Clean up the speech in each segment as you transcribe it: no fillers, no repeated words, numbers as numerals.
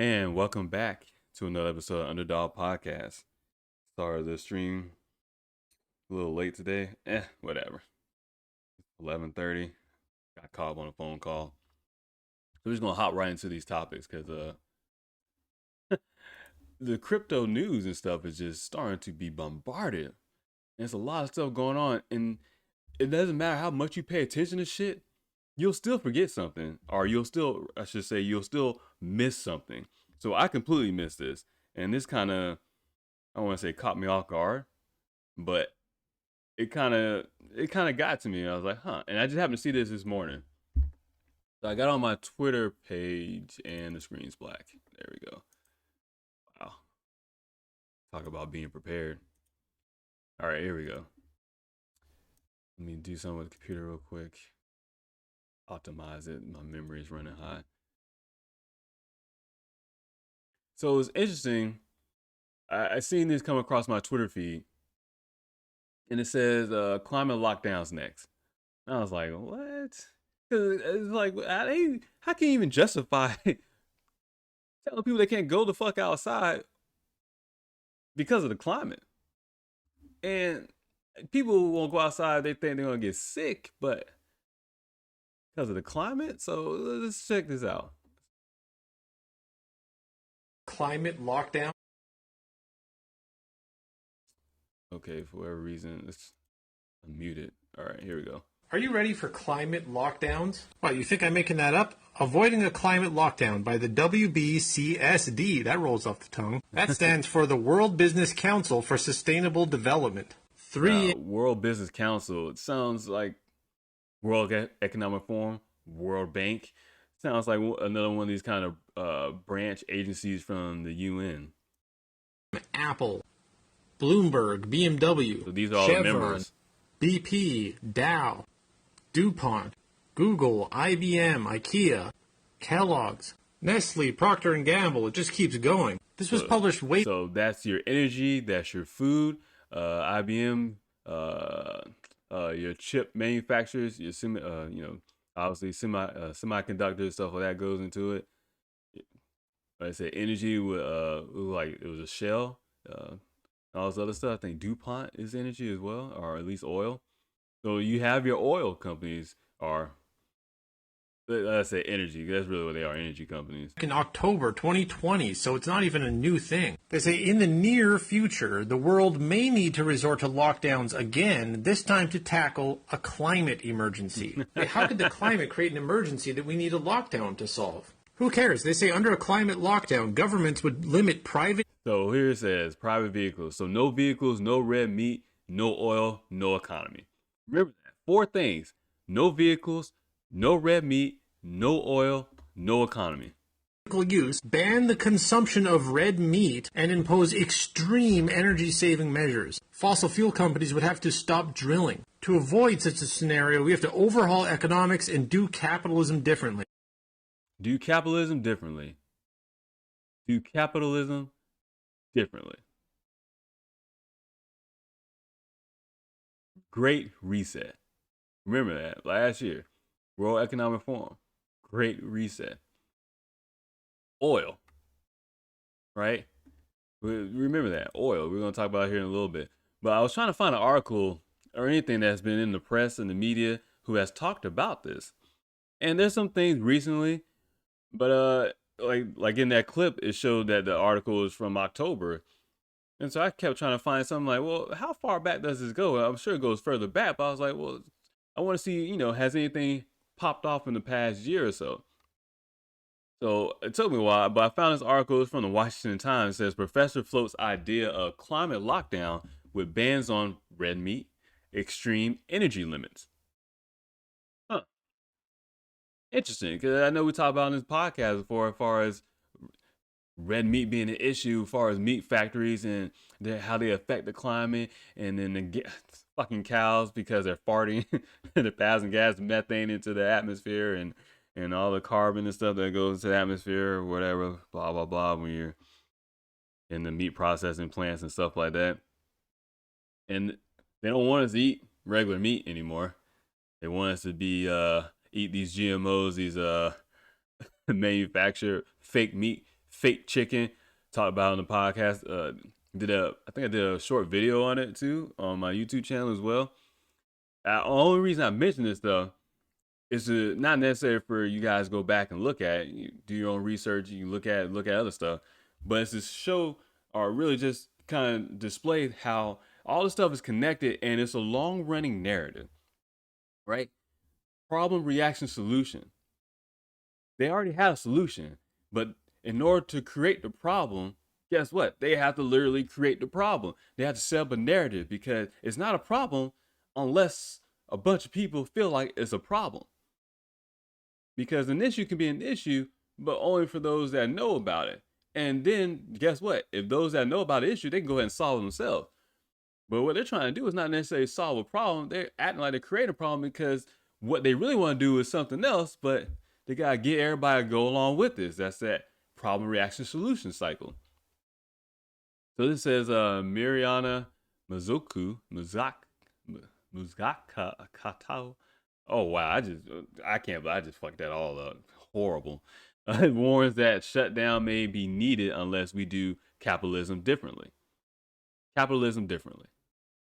And welcome back to another episode of Underdog Podcast. Started the stream a little late today. Whatever. 11:30. Got caught up on a phone call. So we're just gonna hop right into these topics because the crypto news and stuff is just starting to be bombarded. And there's a lot of stuff going on, and it doesn't matter how much you pay attention to shit, you'll still forget something, or you'll still miss something. So I completely missed this, and this kind of, I don't want to say caught me off guard, but it kind of got to me. I was like, huh. And I just happened to see this morning. So I got on my Twitter page, and the screen's black. There we go. Wow. Talk about being prepared. All right, here we go. Let me do something with the computer real quick. Optimize it. My memory is running high. So it's interesting. I seen this come across my Twitter feed, and it says climate lockdowns next. And I was like, what? 'Cause it's like, how can you even justify telling people they can't go the fuck outside because of the climate? And people won't go outside, they think they're gonna get sick, but because of the climate. So let's check this out. Climate lockdown. Okay, for whatever reason, let's unmute it. All right, here we go. Are you ready for climate lockdowns? What, you think I'm making that up? Avoiding a climate lockdown by the WBCSD. That rolls off the tongue. That stands for the World Business Council for Sustainable Development. World Business Council. It sounds like World Economic Forum, World Bank. Sounds like another one of these kind of branch agencies from the UN. Apple, Bloomberg, BMW, So these are all Chevron, members. BP, Dow, DuPont, Google, IBM, IKEA, Kellogg's, Nestle, Procter & Gamble. It just keeps going. This was published way... So that's your energy, that's your food, IBM, your chip manufacturers, your obviously semiconductors, stuff like that goes into it. Like I said, energy with like it was a shell, all this other stuff. I think DuPont is energy as well, or at least oil. So you have your oil companies are, let's say, energy. That's really what they are, energy companies. In October 2020, so it's not even a new thing. They say in the near future, the world may need to resort to lockdowns again, this time to tackle a climate emergency. How could the climate create an emergency that we need a lockdown to solve? Who cares? They say under a climate lockdown, governments would limit private... So here it says private vehicles. So no vehicles, no red meat, no oil, no economy. Remember that. 4 things. No vehicles, no red meat, no oil, no economy. Use, ban the consumption of red meat, and impose extreme energy-saving measures. Fossil fuel companies would have to stop drilling. To avoid such a scenario, we have to overhaul economics and do capitalism differently. Do capitalism differently. Do capitalism differently. Great reset. Remember that last year, World Economic Forum. Great reset. Oil. Right? Remember that. Oil. We're going to talk about it here in a little bit. But I was trying to find an article or anything that's been in the press and the media who has talked about this. And there's some things recently, but like in that clip, it showed that the article is from October. And so I kept trying to find something like, well, how far back does this go? I'm sure it goes further back, but I was like, well, I want to see, has anything popped off in the past year or so? So it took me a while, but I found this article. It's from the Washington Times. It says, professor floats idea of climate lockdown with bans on red meat, extreme energy limits. Huh. Interesting, because I know we talked about in this podcast before as far as red meat being an issue as far as meat factories and how they affect the climate, and then the fucking cows because they're farting and they're passing gas and methane into the atmosphere and all the carbon and stuff that goes into the atmosphere or whatever, blah, blah, blah, when you're in the meat processing plants and stuff like that. And they don't want us to eat regular meat anymore. They want us to be eat these GMOs, these manufactured fake meat fake chicken. Talked about it on the podcast. I think I did a short video on it too on my YouTube channel as well. The only reason I mention this though is not necessary for you guys to go back and look at it. You do your own research. You look at other stuff, but it's to show or really just kind of display how all this stuff is connected and it's a long running narrative, right? Problem, reaction, solution. They already have a solution, but in order to create the problem, guess what? They have to literally create the problem. They have to set up a narrative because it's not a problem unless a bunch of people feel like it's a problem. Because an issue can be an issue, but only for those that know about it. And then guess what? If those that know about the issue, they can go ahead and solve it themselves. But what they're trying to do is not necessarily solve a problem. They're acting like they create a problem because what they really want to do is something else, but they got to get everybody to go along with this. That's that problem, reaction, solution cycle. So this says Mariana Muzaka Katao. Oh wow, I can't believe I just fucked that all up. Horrible. It warns that shutdown may be needed unless we do capitalism differently. Capitalism differently.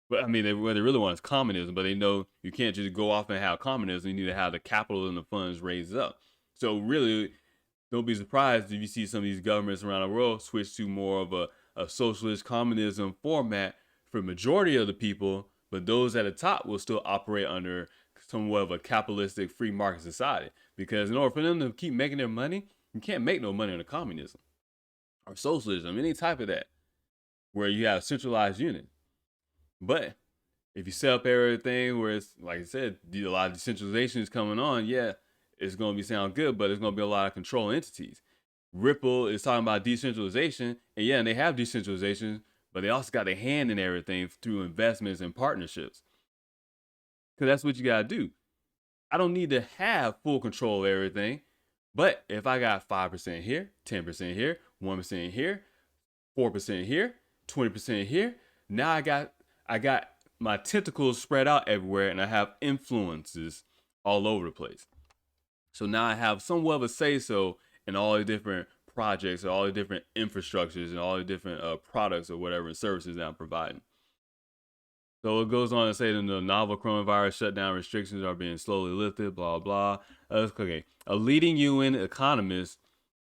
But I mean, what they really want is communism, but they know you can't just go off and have communism. You need to have the capital and the funds raised up. So really, don't be surprised if you see some of these governments around the world switch to more of a socialist communism format for the majority of the people, but those at the top will still operate under somewhat of a capitalistic free market society. Because in order for them to keep making their money, you can't make no money under communism or socialism, any type of that, where you have a centralized unit. But if you set up everything where it's, like I said, a lot of decentralization is coming on, yeah, it's going to be sound good, but there's going to be a lot of control entities. Ripple is talking about decentralization, and yeah, and they have decentralization, but they also got their hand in everything through investments and partnerships. Because that's what you got to do. I don't need to have full control of everything, but if I got 5% here, 10% here, 1% here, 4% here, 20% here, now I got my tentacles spread out everywhere, and I have influences all over the place. So now I have somewhat of a say-so in all the different projects, or all the different infrastructures, and all the different products or whatever services that I'm providing. So it goes on to say that the novel coronavirus shutdown restrictions are being slowly lifted, blah, blah. Okay. A leading UN economist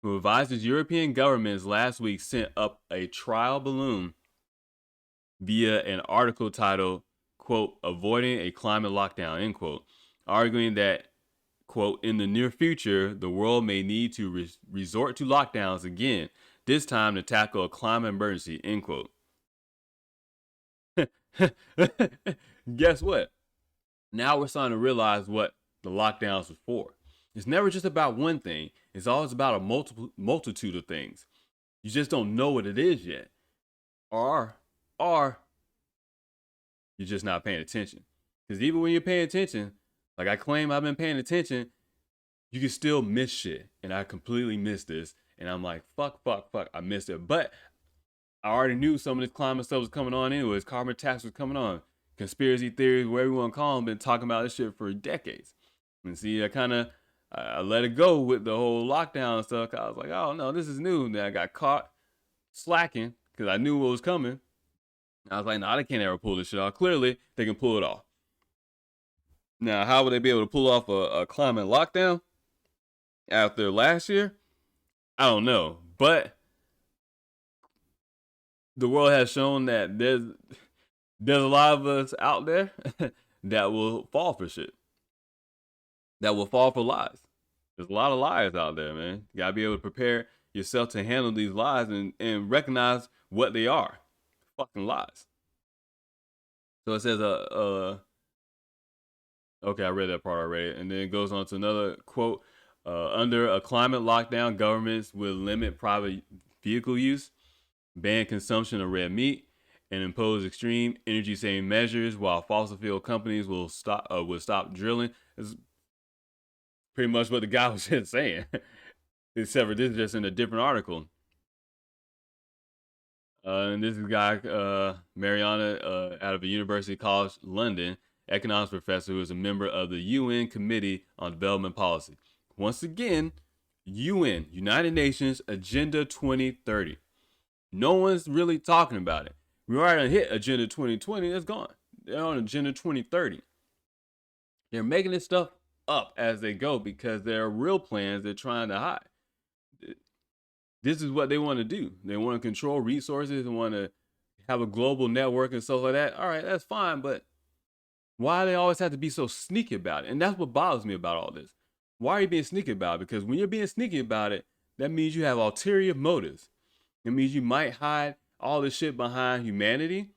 who advises European governments last week sent up a trial balloon via an article titled, quote, "Avoiding a Climate Lockdown," end quote, arguing that, quote, "in the near future, the world may need to resort to lockdowns again, this time to tackle a climate emergency," end quote. Guess what? Now we're starting to realize what the lockdowns was for. It's never just about one thing. It's always about a multitude of things. You just don't know what it is yet. Or you're just not paying attention. Because even when you're paying attention, like I claim I've been paying attention, you can still miss shit. And I completely missed this. And I'm like, fuck, I missed it. But I already knew some of this climate stuff was coming on anyways. Carbon tax was coming on. Conspiracy theories, whatever you want to call them, been talking about this shit for decades. And see, I let it go with the whole lockdown and stuff. I was like, oh no, this is new. And then I got caught slacking because I knew what was coming. I was like, nah, they can't ever pull this shit off. Clearly, they can pull it off. Now, how would they be able to pull off a climate lockdown after last year? I don't know. But the world has shown that there's a lot of us out there that will fall for shit. That will fall for lies. There's a lot of liars out there, man. You gotta be able to prepare yourself to handle these lies and recognize what they are. Fucking lies. So it says, okay, I read that part already. And then it goes on to another quote. Under a climate lockdown, governments will limit private vehicle use, ban consumption of red meat, and impose extreme energy-saving measures while fossil fuel companies will stop drilling. It's pretty much what the guy was just saying, except for this is just in a different article. And this is a guy, Mariana, out of a University College London, economics professor who is a member of the UN Committee on Development Policy. Once again, UN, United Nations Agenda 2030. No one's really talking about it. We already hit Agenda 2020. That's gone. They're on Agenda 2030. They're making this stuff up as they go because there are real plans they're trying to hide. This is what they want to do. They want to control resources and want to have a global network and stuff like that. All right, that's fine, but why do they always have to be so sneaky about it? And that's what bothers me about all this. Why are you being sneaky about it? Because when you're being sneaky about it, that means you have ulterior motives. It means you might hide all this shit behind humanity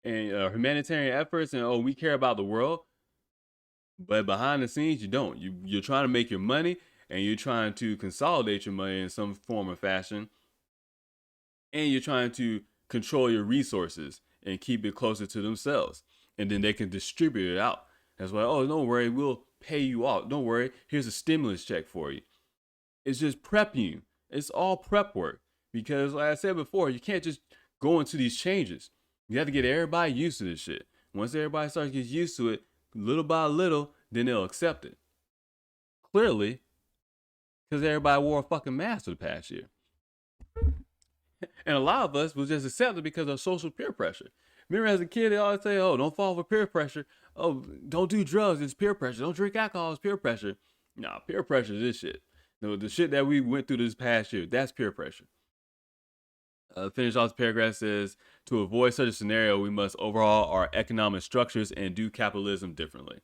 and humanitarian efforts and, oh, we care about the world. But behind the scenes, you don't. You're trying to make your money and you're trying to consolidate your money in some form or fashion. And you're trying to control your resources and keep it closer to themselves. And then they can distribute it out. That's why, oh, don't worry, we'll pay you off. Don't worry, here's a stimulus check for you. It's just prepping you. It's all prep work. Because like I said before, you can't just go into these changes. You have to get everybody used to this shit. Once everybody starts to get used to it, little by little, then they'll accept it. Clearly, because everybody wore a fucking mask for the past year. And a lot of us will just accept it because of social peer pressure. Remember as a kid, they always say, oh, don't fall for peer pressure. Oh, don't do drugs, it's peer pressure. Don't drink alcohol, it's peer pressure. Nah, peer pressure is this shit. No, the shit that we went through this past year, that's peer pressure. Finish off the paragraph says, to avoid such a scenario, we must overhaul our economic structures and do capitalism differently.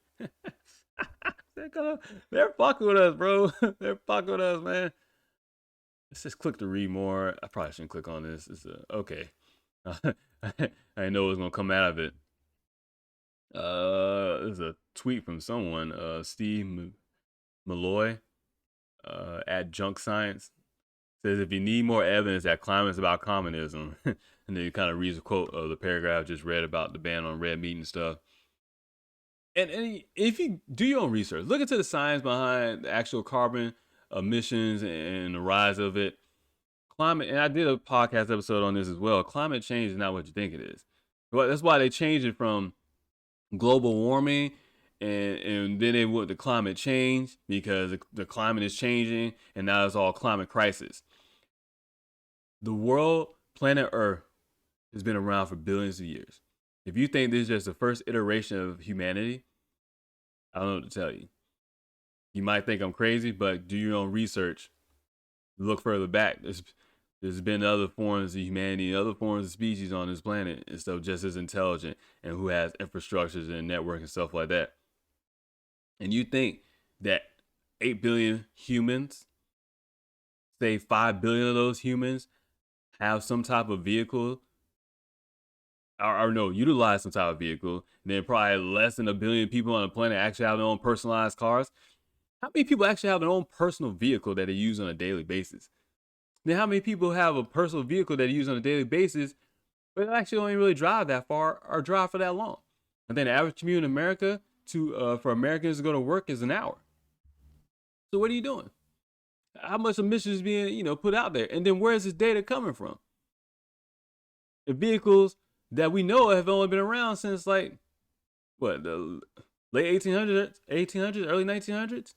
They're fucking with us, bro. They're fucking with us, man. Let's just click to read more. I probably shouldn't click on this. It's okay. I didn't know what was gonna come out of it. There's a tweet from someone, Steve Malloy, at Junk Science. Says if you need more evidence that climate is about communism, and then he kind of reads a quote of the paragraph I just read about the ban on red meat and stuff. And if you do your own research, look into the science behind the actual carbon emissions and the rise of it. Climate, and I did a podcast episode on this as well. Climate change is not what you think it is. Well, that's why they changed it from global warming and then they went to climate change because the climate is changing and now it's all climate crisis. The world, planet Earth, has been around for billions of years. If you think this is just the first iteration of humanity, I don't know what to tell you. You might think I'm crazy, but do your own research. Look further back. There's been other forms of humanity, other forms of species on this planet and stuff just as intelligent and who has infrastructures and network and stuff like that. And you think that 8 billion humans, say 5 billion of those humans have some type of vehicle or no, utilize some type of vehicle, and then probably less than 1 billion people on the planet actually have their own personalized cars. How many people actually have their own personal vehicle that they use on a daily basis? Then how many people have a personal vehicle that they use on a daily basis, but they actually don't even really drive that far or drive for that long? And then the average commute in America for Americans to go to work is an hour. So what are you doing? How much emissions is being, put out there? And then where is this data coming from? The vehicles that we know have only been around since the late 1800s, early 1900s.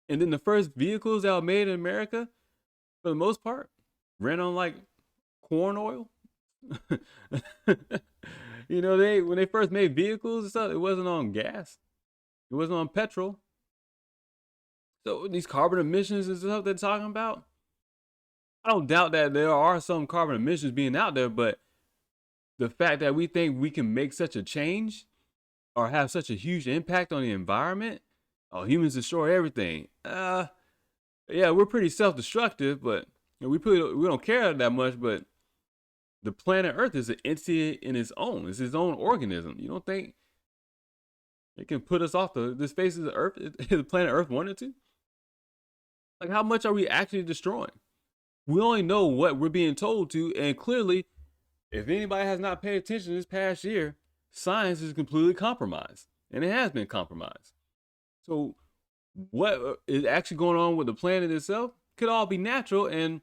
And then the first vehicles that were made in America, for the most part, ran on corn oil. When they first made vehicles and stuff, it wasn't on gas. It wasn't on petrol. So these carbon emissions and stuff they're talking about, I don't doubt that there are some carbon emissions being out there, but the fact that we think we can make such a change or have such a huge impact on the environment, humans destroy everything. Yeah, we're pretty self-destructive, but we don't care that much. But the planet Earth is an entity in its own. It's its own organism. You don't think it can put us off the face of the Earth if the planet Earth wanted to? How much are we actually destroying? We only know what we're being told to, and clearly, if anybody has not paid attention this past year, science is completely compromised, and it has been compromised. So what is actually going on with the planet itself could all be natural and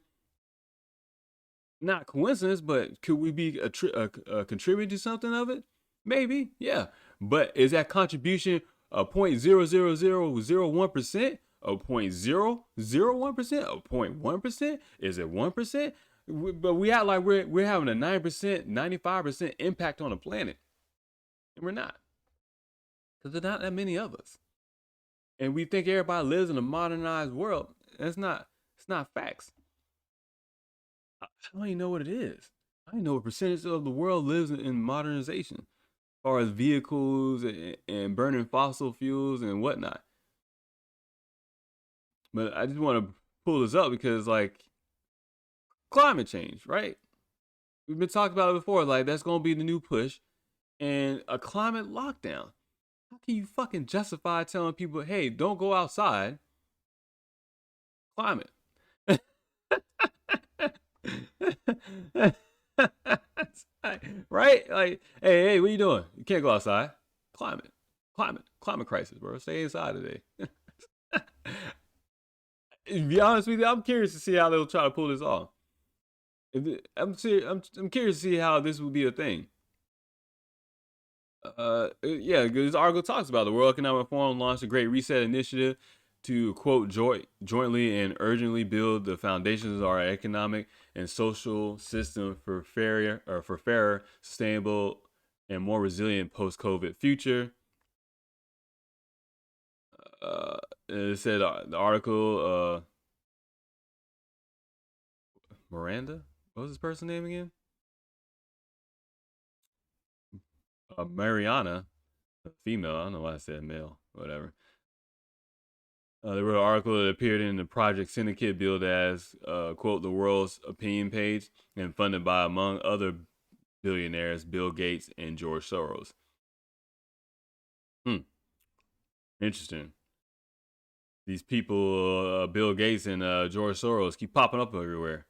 not coincidence, but could we be contributing to something of it? Maybe, yeah. But is that contribution 0.00001%, a 0.001%, a 0.1%? Is it 1%? But we act like we're having a 9%, 95% impact on the planet, and we're not, because there's not that many of us, and we think everybody lives in a modernized world. It's not. It's not facts. I don't even know what it is. I don't even know what percentage of the world lives in modernization, as far as vehicles and burning fossil fuels and whatnot. But I just want to pull this up because, like, climate change, right? We've been talking about it before. Like, that's going to be the new push, and a climate lockdown. How can you fucking justify telling people, hey, don't go outside? Climate. Right? Like, hey, what you doing? You can't go outside. Climate crisis, bro. Stay inside today. To be honest with you, I'm curious to see how they'll try to pull this off. I'm curious to see how this will be a thing. Yeah, this article talks about the World Economic Forum launched a Great Reset initiative to quote jointly and urgently build the foundations of our economic and social system for fairer, sustainable, and more resilient post-COVID future. It said the article Miranda, what was this person's name again? Mariana, female. I don't know why I said male. Whatever. They wrote an article that appeared in the Project Syndicate billed as, quote, the world's opinion page and funded by, among other billionaires, Bill Gates and George Soros. Interesting. These people, Bill Gates and George Soros, keep popping up everywhere,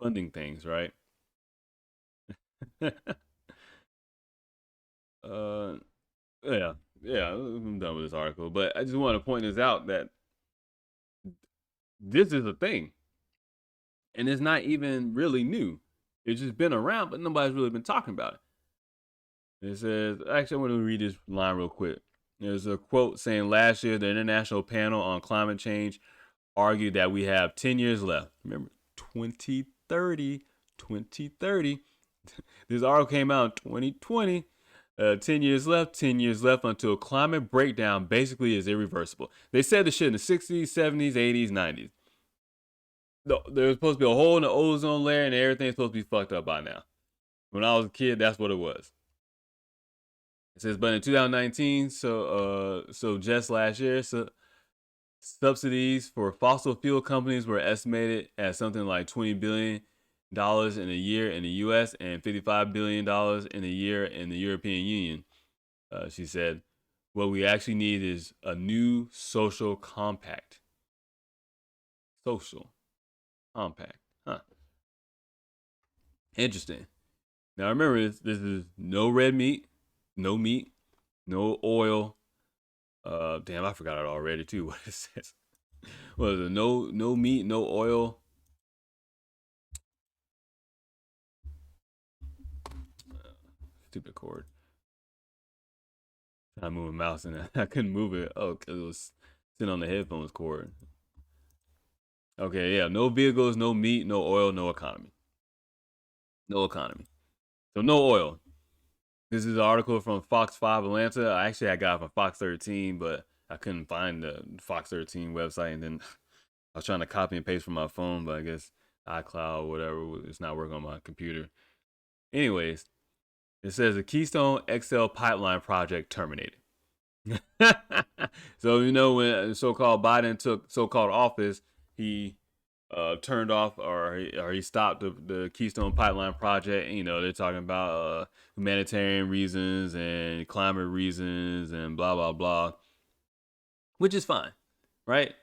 funding things, right? Yeah, yeah, I'm done with this article, but I just want to point this out that this is a thing, and it's not even really new. It's just been around, but nobody's really been talking about it. It says, actually, I want to read this line real quick. There's a quote saying last year, the International Panel on Climate Change argued that we have 10 years left. Remember, 2030, 2030. This article came out in 2020. 10 years left, 10 years left until climate breakdown basically is irreversible. They said this shit in the 60s, 70s, 80s, 90s. There's supposed to be a hole in the ozone layer and everything's supposed to be fucked up by now. When I was a kid, that's what it was. It says, but in 2019, so just last year, subsidies for fossil fuel companies were estimated at something like $20 billion in a year in the U.S. and $55 billion in a year in the European Union. She said, what we actually need is a new social compact. Social compact. Huh. Interesting. Now remember, this is no red meat, no meat, no oil. Damn, I forgot it already too. What it says. What is it? No meat, no oil. Stupid cord. I move a mouse and I couldn't move it. Oh, because it was sitting on the headphones cord. Okay, yeah. No vehicles, no meat, no oil, no economy. No economy. So no oil. This is an article from Fox 5 Atlanta. I got it from Fox 13, but I couldn't find the Fox 13 website. And then I was trying to copy and paste from my phone, but I guess iCloud or whatever, it's not working on my computer. Anyways, it says the Keystone XL pipeline project terminated. So, you know, when so-called Biden took so-called office, he turned off or he stopped the Keystone Pipeline project. You know, they're talking about humanitarian reasons and climate reasons and blah, blah, blah, which is fine, right?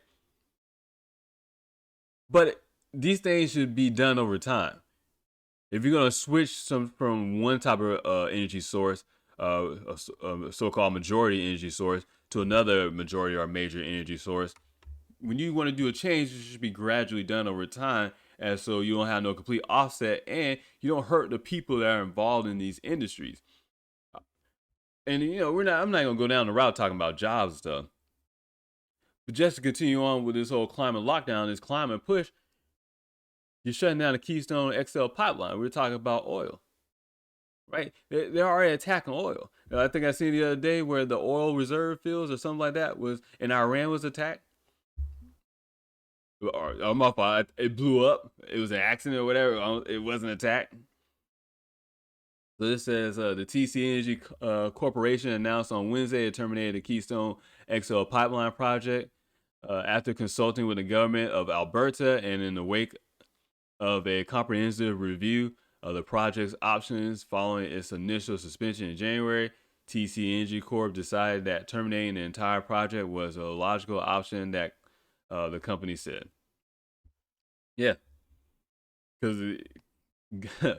But these things should be done over time. If you're going to switch from one type of energy source, a so-called majority energy source, to another majority or major energy source, when you want to do a change, it should be gradually done over time, and so you don't have no complete offset, and you don't hurt the people that are involved in these industries. And you know, I'm not gonna go down the route talking about jobs and stuff, But just to continue on with this whole climate lockdown, this climate push, you're shutting down the Keystone XL pipeline. We're talking about oil, right? They're already attacking oil. I think I seen the other day where the oil reserve fields or something like that was in Iran was attacked. Or my fault. It blew up. It was an accident or whatever. It wasn't attacked. So this says the TC Energy Corporation announced on Wednesday it terminated the Keystone XL pipeline project after consulting with the government of Alberta and in the wake of a comprehensive review of the project's options following its initial suspension in January. TC Energy Corp decided that terminating the entire project was a logical option that the company said. Yeah, because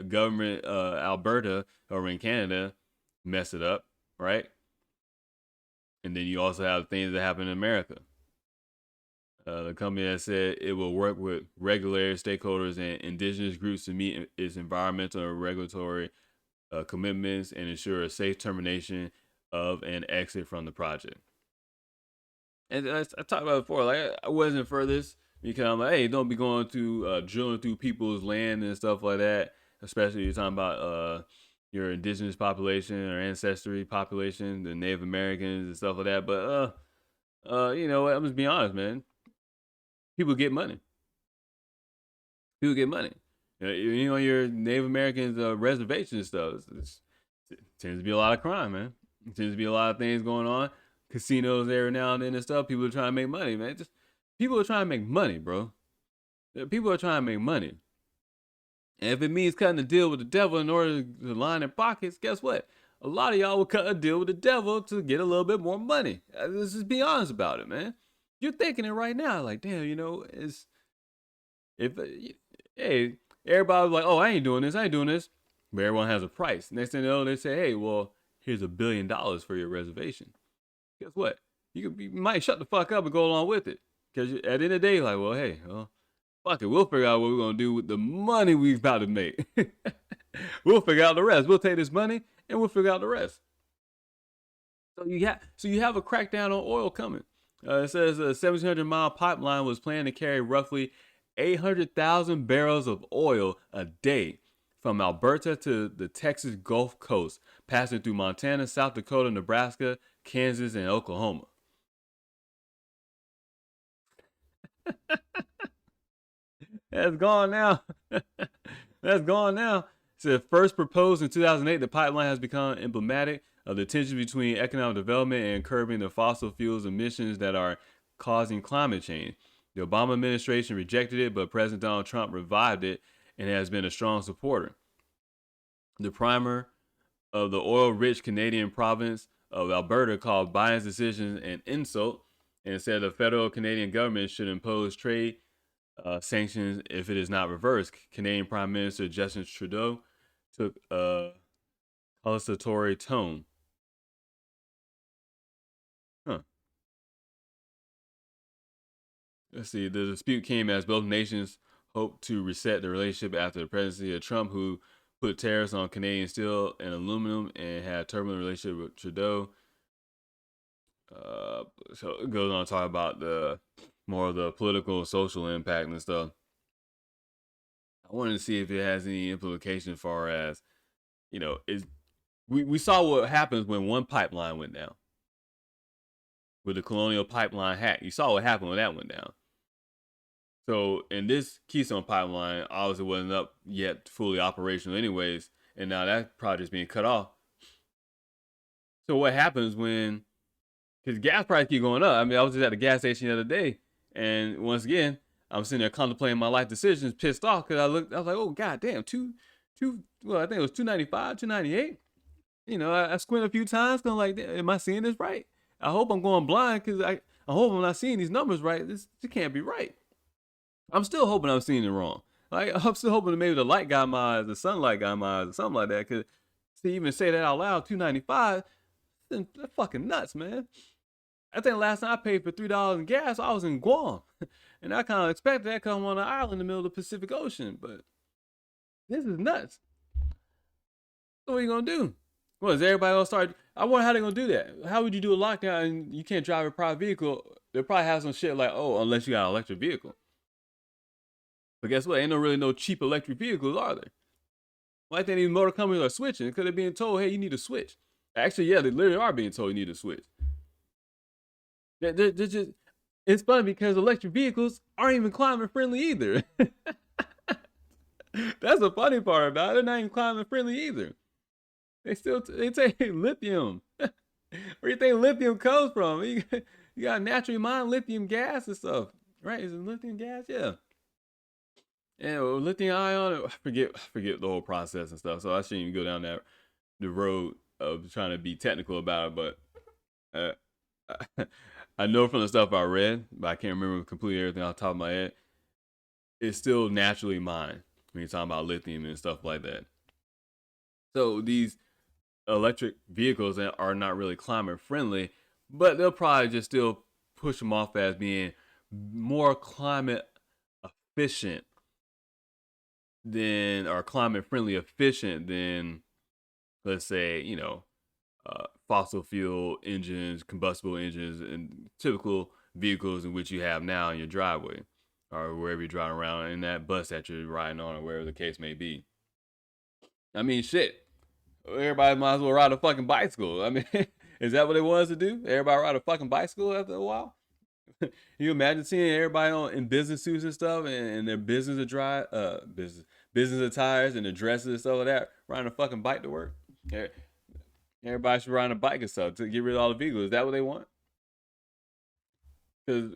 government Alberta over in Canada mess it up, right? And then you also have things that happen in America. The company has said it will work with regulatory stakeholders and indigenous groups to meet its environmental and regulatory commitments and ensure a safe termination of an exit from the project. And I talked about it before, like I wasn't for this because I'm like, hey, don't be going to drilling through people's land and stuff like that. Especially you're talking about your indigenous population or ancestry population, the Native Americans and stuff like that. But you know what? I'm just being honest, man. People get money. People get money. You know, your Native Americans reservation and stuff. It tends to be a lot of crime, man. It tends to be a lot of things going on. Casinos every now and then and stuff. People are trying to make money, man. Just people are trying to make money, bro. People are trying to make money. And if it means cutting a deal with the devil in order to line their pockets, guess what? A lot of y'all will cut a deal with the devil to get a little bit more money. Let's just be honest about it, man. You're thinking it right now, like, damn, you know, hey, everybody was like, oh, I ain't doing this, but everyone has a price. Next thing you know, they say, hey, well, here's $1 billion for your reservation. Guess what? You might shut the fuck up and go along with it, because at the end of the day, like, well, hey, well, fuck it, we'll figure out what we're gonna do with the money we've about to make. We'll figure out the rest. We'll take this money and we'll figure out the rest. So you have a crackdown on oil coming. It says a 1,700-mile pipeline was planned to carry roughly 800,000 barrels of oil a day from Alberta to the Texas Gulf Coast, passing through Montana, South Dakota, Nebraska, Kansas, and Oklahoma. That's gone now. That's gone now. It said first proposed in 2008, the pipeline has become emblematic of the tension between economic development and curbing the fossil fuels emissions that are causing climate change. The Obama administration rejected it, but President Donald Trump revived it and has been a strong supporter. The primer of the oil-rich Canadian province of Alberta called Biden's decision an insult and said the federal Canadian government should impose trade sanctions if it is not reversed. Canadian Prime Minister Justin Trudeau took a conciliatory tone. Let's see. The dispute came as both nations hoped to reset the relationship after the presidency of Trump, who put tariffs on Canadian steel and aluminum and had a turbulent relationship with Trudeau. So it goes on to talk about the more of the political and social impact and stuff. I wanted to see if it has any implication as far as, you know, we saw what happens when one pipeline went down. With the Colonial Pipeline hack. You saw what happened when that went down. So, in this Keystone Pipeline, obviously wasn't up yet fully operational anyways, and now that project's being cut off. So what happens when, because gas prices keep going up. I mean, I was just at the gas station the other day, and once again, I'm sitting there contemplating my life decisions, pissed off, because I was like, oh, goddamn, well, I think it was $2.95, $2.98. You know, I squint a few times, because I'm like, am I seeing this right? I hope I'm going blind, because I hope I'm not seeing these numbers right. This can't be right. I'm still hoping I'm seeing it wrong. Like, I'm still hoping that maybe the light got my eyes, the sunlight got my eyes, or something like that. Because to even say that out loud, $2.95, that's fucking nuts, man. I think last time I paid for $3 in gas, I was in Guam. And I kind of expected that because I'm on an island in the middle of the Pacific Ocean. But this is nuts. So what are you going to do? Well, is everybody going to start? I wonder how they're going to do that. How would you do a lockdown and you can't drive a private vehicle they'll probably have some shit like, oh, unless you got an electric vehicle. But guess what? Ain't no really no cheap electric vehicles, are there? Why think these motor companies are switching? Because they're being told, hey, you need to switch. Actually, yeah, they literally are being told you need to switch. They're just, it's funny because electric vehicles aren't even climate friendly either. That's the funny part about it. They're not even climate friendly either. They take lithium. Where you think lithium comes from? You got naturally mined lithium gas and stuff, right? Is it lithium gas? Yeah. And lithium ion. I forget the whole process and stuff. So I shouldn't even go down the road of trying to be technical about it. But I know from the stuff I read, but I can't remember completely everything off the top of my head. It's still naturally mined when you're talking about lithium and stuff like that. So these electric vehicles are not really climate friendly, but they'll probably just still push them off as being more climate efficient than, or climate friendly efficient than, let's say, fossil fuel engines, combustible engines, and typical vehicles in which you have now in your driveway or wherever you're driving around in that bus that you're riding on or wherever the case may be. I mean, shit. Everybody might as well ride a fucking bicycle. I mean, is that what they want us to do? Everybody ride a fucking bicycle after a while? You imagine seeing everybody in business suits and stuff and their business attires and their dresses and stuff like that, riding a fucking bike to work? Everybody should ride a bike and stuff to get rid of all the vehicles. Is that what they want? Because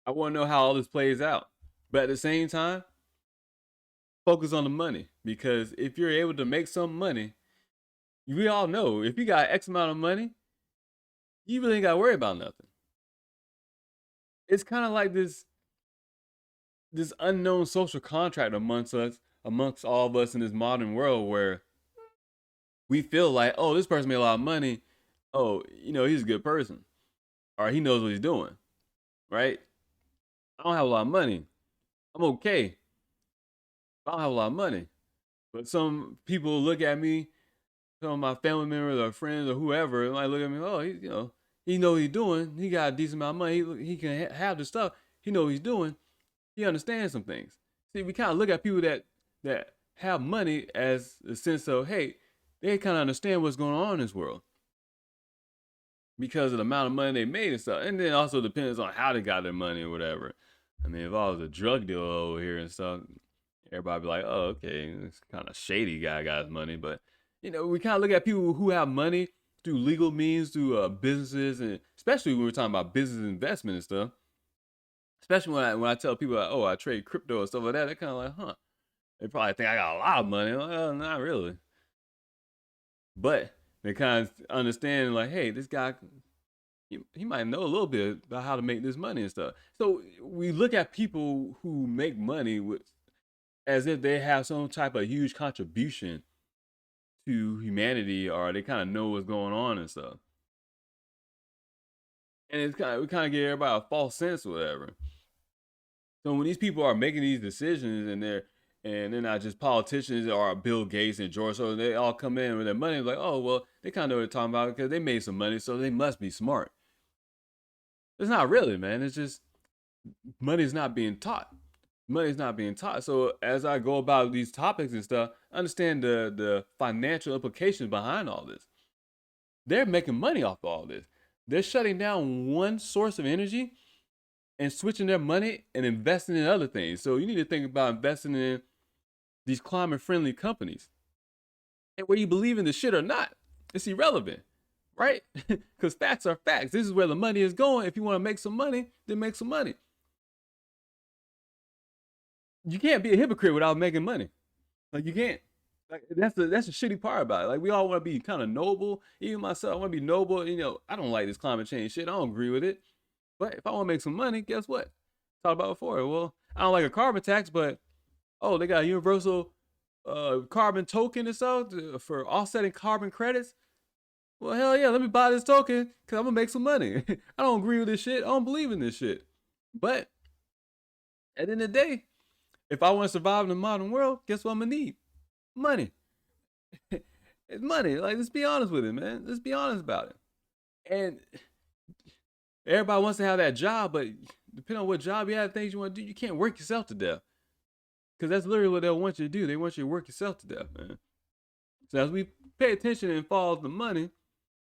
I want to know how all this plays out. But at the same time, focus on the money. Because if you're able to make some money, we all know if you got X amount of money, you really ain't got to worry about nothing. It's kind of like this unknown social contract amongst all of us in this modern world where we feel like, oh, this person made a lot of money. Oh, he's a good person. Or he knows what he's doing. Right? I don't have a lot of money. I'm okay. I don't have a lot of money. But some people look at me, some of my family members or friends or whoever, might look at me, oh, he know what he's doing. He got a decent amount of money. He can have the stuff. He know what he's doing. He understands some things. See, we kind of look at people that have money as a sense of, hey, they kind of understand what's going on in this world because of the amount of money they made and stuff. And then also depends on how they got their money or whatever. I mean, if I was a drug dealer over here and stuff, everybody be like, oh, okay, this kind of shady guy got his money. But, we kind of look at people who have money through legal means, through businesses, and especially when we're talking about business investment and stuff. Especially when I tell people, like, oh, I trade crypto and stuff like that, they're kind of like, huh. They probably think I got a lot of money. Well, not really. But they kind of understand, like, hey, this guy, he might know a little bit about how to make this money and stuff. So we look at people who make money as if they have some type of huge contribution to humanity, or they kind of know what's going on and stuff. And we kind of give everybody a false sense or whatever. So when these people are making these decisions and they're not just politicians or Bill Gates and George Soros, they all come in with their money like, oh, well, they kind of know what they're talking about because they made some money, so they must be smart. It's not really, man. It's just money's not being taught. Money's not being taught. So as I go about these topics and stuff, understand the financial implications behind all this. They're making money off of all this. They're shutting down one source of energy and switching their money and investing in other things. So you need to think about investing in these climate-friendly companies. And whether you believe in the shit or not, it's irrelevant, right? Because facts are facts. This is where the money is going. If you want to make some money, then make some money. You can't be a hypocrite without making money. Like, you can't. Like, that's the shitty part about it. Like, we all want to be kind of noble. Even myself, I want to be noble. I don't like this climate change shit. I don't agree with it. But if I want to make some money, guess what? Talked about before. Well, I don't like a carbon tax, but they got a universal carbon token and stuff for offsetting carbon credits. Well, hell yeah, let me buy this token because I'm gonna make some money. I don't agree with this shit. I don't believe in this shit. But at the end of the day, if I want to survive in the modern world, guess what I'm gonna need? Money. It's money. Like, let's be honest with it, man. Let's be honest about it. And Everybody wants to have that job, but depending on what job you have, things you want to do, you can't work yourself to death. Because that's literally what they'll want you to do. They want you to work yourself to death, man. So as we pay attention and follow the money,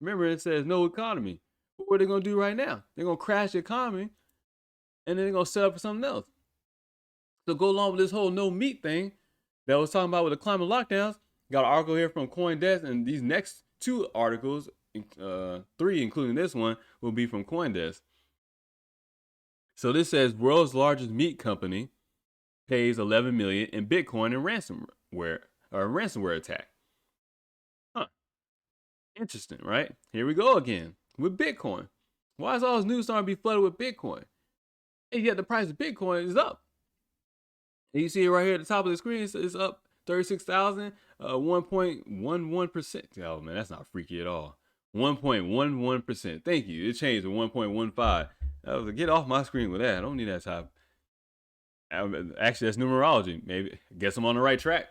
remember it says no economy. What are they going to do right now? They're going to crash the economy, and then they're going to set up for something else. So go along with this whole no meat thing that I was talking about with the climate lockdowns. Got an article here from CoinDesk, and these next two articles, 3 including this one, will be from CoinDesk. So this says world's largest meat company pays 11 million in Bitcoin in ransomware attack. Huh. Interesting, right? Here we go again with Bitcoin. Why is all this news starting to be flooded with Bitcoin? And yet the price of Bitcoin is up. And you see it right here at the top of the screen. It's up 36,000, 1.11%. Oh man, that's not freaky at all. 1.11%. Thank you. It changed to 1.15. I was like, get off my screen with that. I don't need that type. Actually, that's numerology. Maybe guess I'm on the right track.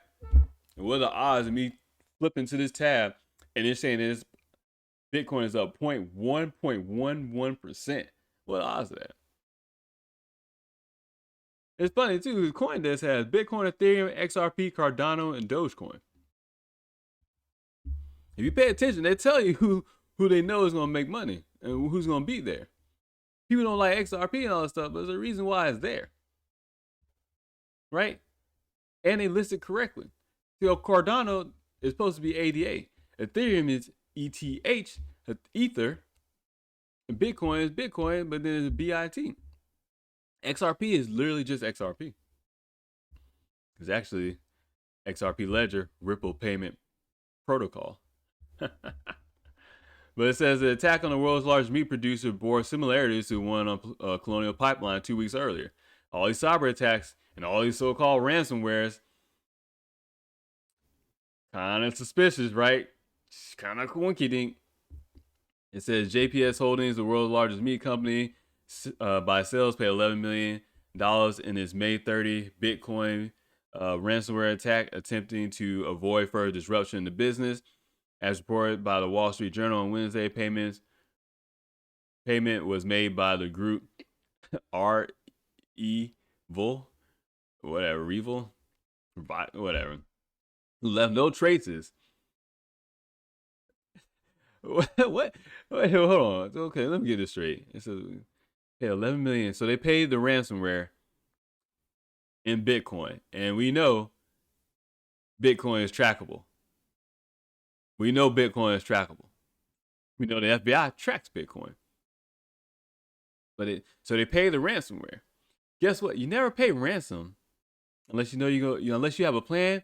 What are the odds of me flipping to this tab and it's saying this Bitcoin is up 1.11%? What are the odds of that? It's funny too. CoinDesk has Bitcoin, Ethereum, XRP, Cardano, and Dogecoin. If you pay attention, they tell you who they know is gonna make money and who's gonna be there. People don't like XRP and all that stuff, but there's a reason why it's there, right? And they list it correctly. So Cardano is supposed to be ADA. Ethereum is ETH, Ether, and Bitcoin is Bitcoin, but then it's BIT. XRP is literally just XRP. It's actually XRP Ledger, Ripple Payment Protocol. But it says the attack on the world's largest meat producer bore similarities to one on Colonial Pipeline 2 weeks earlier. All these cyber attacks and all these so-called ransomwares, kind of suspicious, right? Kind of quinky dink. It says JPS Holdings, the world's largest meat company, by sales, paid $11 million in its May 30 Bitcoin ransomware attack, attempting to avoid further disruption in the business. As reported by the Wall Street Journal on Wednesday, payment was made by the group Revol, whatever, who left no traces. What? Wait, hold on. Okay, let me get this straight. It says pay 11 million. So they paid the ransomware in Bitcoin, and we know Bitcoin is trackable. We know Bitcoin is trackable. We know the FBI tracks Bitcoin. So they pay the ransomware. Guess what? You never pay ransom unless unless you have a plan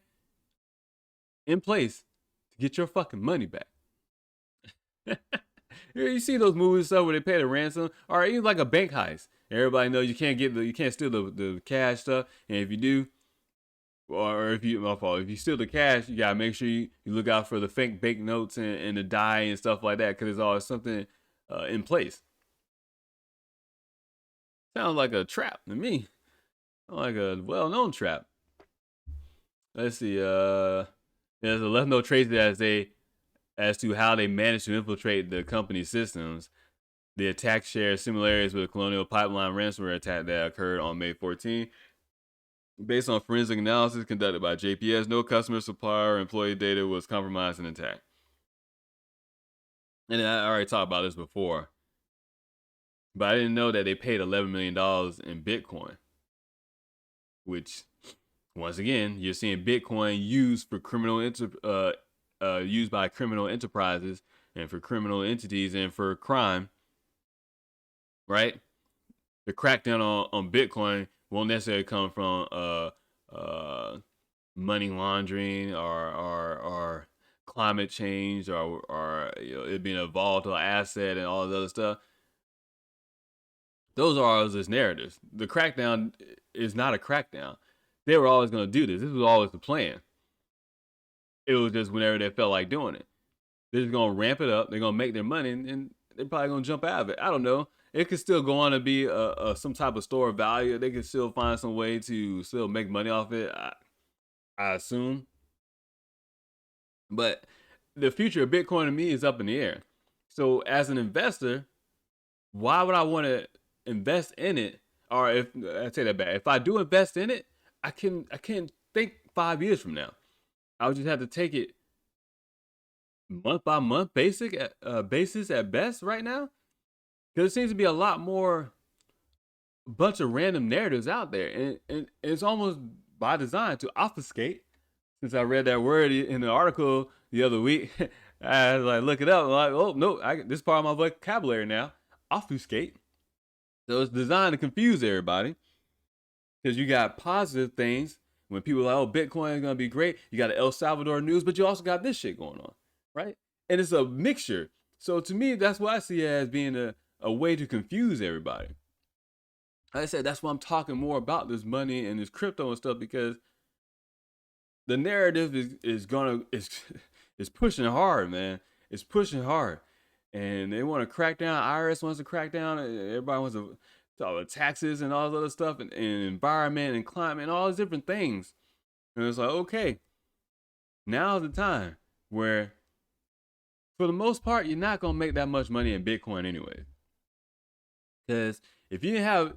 in place to get your fucking money back. You see those movies stuff where they pay the ransom, or even like a bank heist. Everybody knows you can't steal the cash stuff, and if you do, or if you steal the cash, you gotta make sure you look out for the fake bank notes and the die and stuff like that, because there's always something in place. Sounds like a trap to me. Like a well-known trap. Let's see. There's left no traces as to how they managed to infiltrate the company's systems. The attack shares similarities with the Colonial Pipeline ransomware attack that occurred on May 14. Based on forensic analysis conducted by JPS, no customer, supplier, or employee data was compromised in the attack. And I already talked about this before, but I didn't know that they paid $11 million in Bitcoin, which, once again, you're seeing Bitcoin used for used by criminal enterprises and for criminal entities and for crime, right? The crackdown on Bitcoin won't necessarily come from money laundering or climate change or it being a volatile asset and all this other stuff. Those are all just narratives. The crackdown is not a crackdown. They were always going to do this. This was always the plan. It was just whenever they felt like doing it. They're just going to ramp it up. They're going to make their money, and they're probably going to jump out of it. I don't know. It could still go on to be some type of store of value. They could still find some way to still make money off it, I assume. But the future of Bitcoin to me is up in the air. So as an investor, why would I want to invest in it? Or if I say that bad, if I do invest in it, I can't think 5 years from now. I would just have to take it month by month basis at best right now, because it seems to be a lot more bunch of random narratives out there, and it's almost by design to obfuscate. Since I read that word in the article the other week, I was like, look it up. I'm like, oh no, this is part of my vocabulary now. Obfuscate. So it's designed to confuse everybody, because you got positive things when people are like, oh, Bitcoin is gonna be great. You got the El Salvador news, but you also got this shit going on, right? And it's a mixture. So to me, that's what I see as being a way to confuse everybody. Like I said, that's why I'm talking more about this money and this crypto and stuff, because the narrative is pushing hard, man. It's pushing hard, and they want to crack down. IRS wants to crack down. Everybody wants to talk about taxes and all this other stuff, and environment and climate and all these different things. And it's like, okay, now's the time where, for the most part, you're not gonna make that much money in Bitcoin anyway. Because if you didn't have,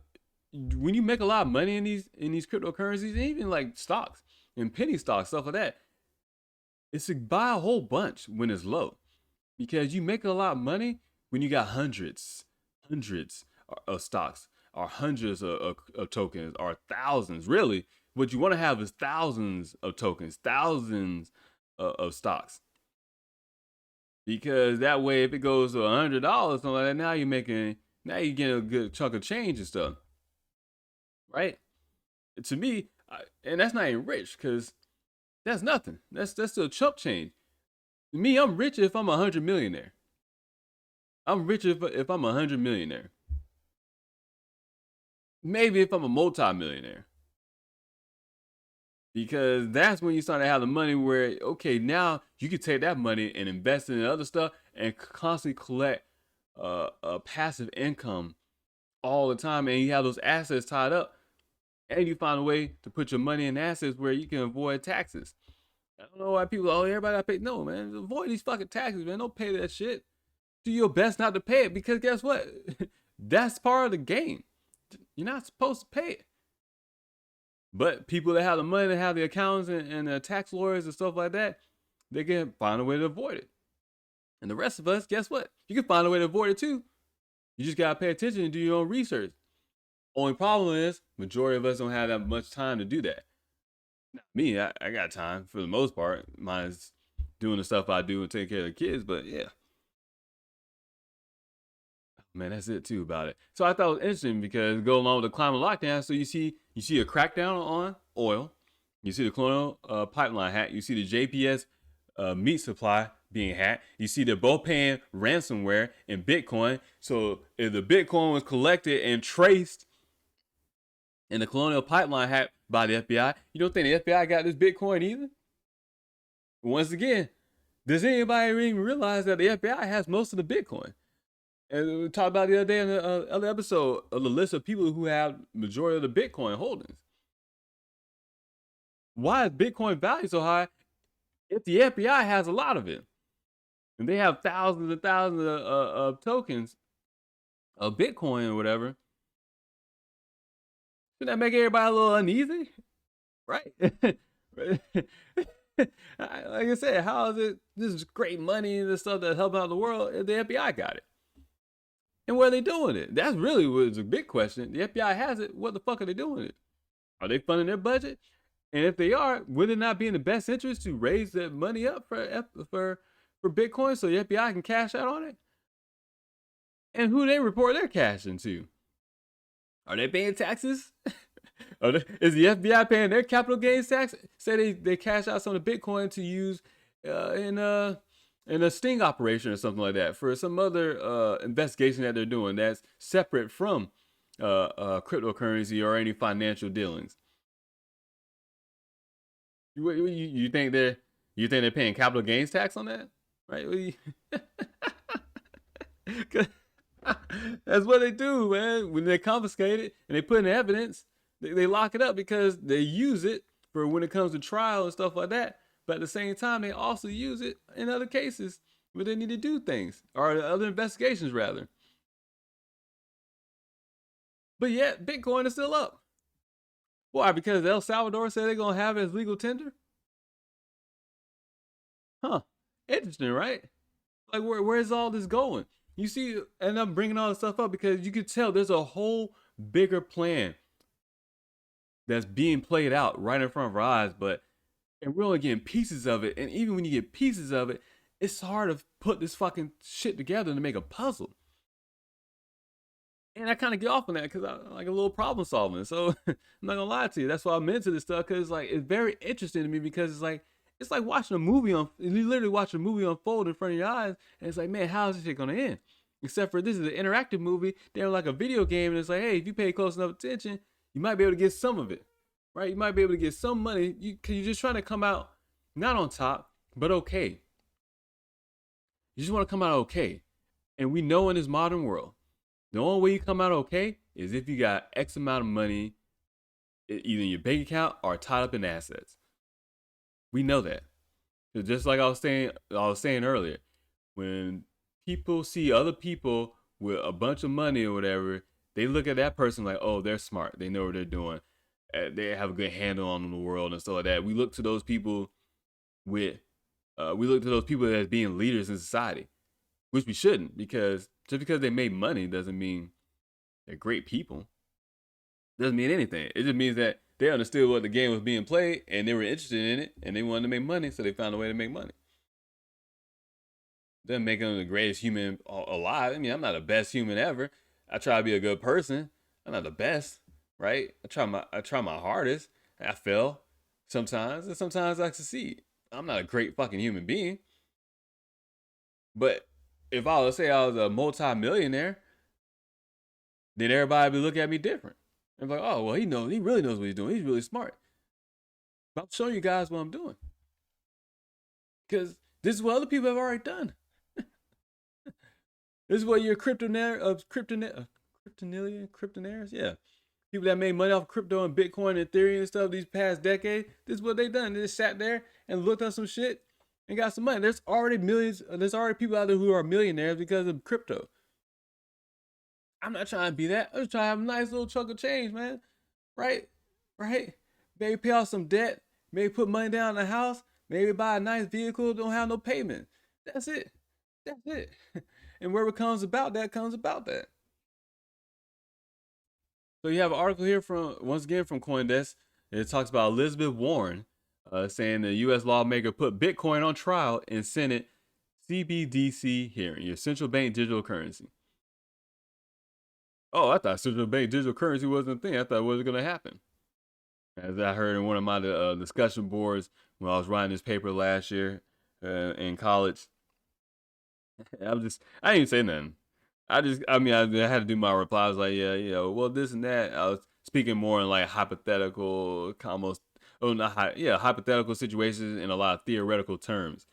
when you make a lot of money in these cryptocurrencies, even like stocks and penny stocks, stuff like that, it's to buy a whole bunch when it's low, because you make a lot of money when you got hundreds of stocks, or hundreds of tokens, or thousands. Really, what you want to have is thousands of tokens, thousands of stocks, because that way, if it goes to $100, something like that, now you're getting a good chunk of change and stuff, right? To me, and that's not even rich, because that's nothing. That's still chump change. Me, I'm rich if I'm 100 millionaire. I'm rich if I'm 100 millionaire. Maybe if I'm a multi-millionaire, because that's when you start to have the money where, okay, now you can take that money and invest in other stuff and constantly collect a passive income all the time, and you have those assets tied up, and you find a way to put your money in assets where you can avoid taxes. I don't know why people, oh, everybody got to pay. No, man, avoid these fucking taxes, man. Don't pay that shit. Do your best not to pay it, because guess what? That's part of the game. You're not supposed to pay it. But people that have the money, that have the accountants and the tax lawyers and stuff like that, they can find a way to avoid it. And the rest of us, guess what? You can find a way to avoid it too. You just gotta pay attention and do your own research. Only problem is, majority of us don't have that much time to do that. Me, I got time for the most part. Mine's doing the stuff I do and taking care of the kids. But yeah, man, that's it too about it. So I thought it was interesting, because go along with the climate lockdown. So you see a crackdown on oil. You see the colonial pipeline hack. You see the JPS meat supply being hacked. You see they're both paying ransomware in Bitcoin. So if the Bitcoin was collected and traced in the colonial pipeline hack by the FBI, you don't think the FBI got this Bitcoin either? Once again, does anybody even realize that the FBI has most of the Bitcoin? And we talked about the other day in the other episode of the list of people who have majority of the Bitcoin holdings. Why is Bitcoin value so high if the FBI has a lot of it? And they have thousands and thousands of tokens of Bitcoin or whatever. Shouldn't that make everybody a little uneasy? Right? Like I said, how is it this great money and this stuff that help out the world if the FBI got it? And what are they doing it? That's really was a big question. The FBI has it. What the fuck are they doing it? Are they funding their budget? And if they are, would it not be in the best interest to raise that money up for Bitcoin so the FBI can cash out on it? And who they report their cash into? Are they paying taxes? Is the FBI paying their capital gains tax? Say they cash out some of the Bitcoin to use in a sting operation or something like that for some other investigation that they're doing that's separate from cryptocurrency or any financial dealings. You think they're paying capital gains tax on that, right? That's what they do, man. When they confiscate it and they put in evidence, they lock it up because they use it for when it comes to trial and stuff like that. But at the same time, they also use it in other cases where they need to do things, or other investigations rather. But yet, Bitcoin is still up. Why? Because El Salvador said they're going to have it as legal tender? Huh. Interesting, right? Like, where's all this going? You see, and I'm bringing all this stuff up because you can tell there's a whole bigger plan that's being played out right in front of our eyes, but and we're only getting pieces of it. And even when you get pieces of it, it's hard to put this fucking shit together to make a puzzle. And I kind of get off on that because I like a little problem solving. So I'm not gonna lie to you. That's why I'm into this stuff because like it's very interesting to me because it's like watching a movie on. You literally watch a movie unfold in front of your eyes, and it's like, man, how is this shit gonna end? Except for this is an interactive movie. They're like a video game, and it's like, hey, if you pay close enough attention, you might be able to get some of it, right? You might be able to get some money. Cause you're just trying to come out not on top, but okay. You just want to come out okay. And we know in this modern world, the only way you come out okay is if you got X amount of money either in your bank account or tied up in assets. We know that. So just like I was saying earlier, when people see other people with a bunch of money or whatever, they look at that person like, oh, they're smart. They know what they're doing. They have a good handle on the world and stuff like that. We look to those people as being leaders in society, which we shouldn't, because just because they made money doesn't mean they're great people. Doesn't mean anything. It just means that they understood what the game was being played and they were interested in it and they wanted to make money, so they found a way to make money. Doesn't make them the greatest human alive. I mean, I'm not the best human ever. I try to be a good person. I'm not the best, right? I try my hardest. I fail sometimes, and sometimes I succeed. I'm not a great fucking human being. But if I was to say I was a multi-millionaire, then everybody would look at me different. And be like, oh, well, he really knows what he's doing. He's really smart. But I'm showing you guys what I'm doing. Because this is what other people have already done. This is what your kryptonaires, yeah. People that made money off crypto and Bitcoin and Ethereum and stuff these past decades, this is what they done. They just sat there and looked at some shit and got some money. There's already people out there who are millionaires because of crypto. I'm not trying to be that. I'm just trying to have a nice little chunk of change, man. Right? Right? Maybe pay off some debt. Maybe put money down in the house. Maybe buy a nice vehicle. Don't have no payment. That's it. That's it. And wherever comes about that, comes about that. So you have an article here from, once again, from CoinDesk. It talks about Elizabeth Warren saying the U.S. lawmaker put Bitcoin on trial in Senate CBDC hearing, your central bank digital currency. Oh, I thought central bank digital currency wasn't a thing. I thought it wasn't going to happen. As I heard in one of my discussion boards when I was writing this paper last year in college, I didn't even say nothing. I had to do my reply. I was like, yeah, well, this and that. I was speaking more in like hypothetical, hypothetical situations in a lot of theoretical terms.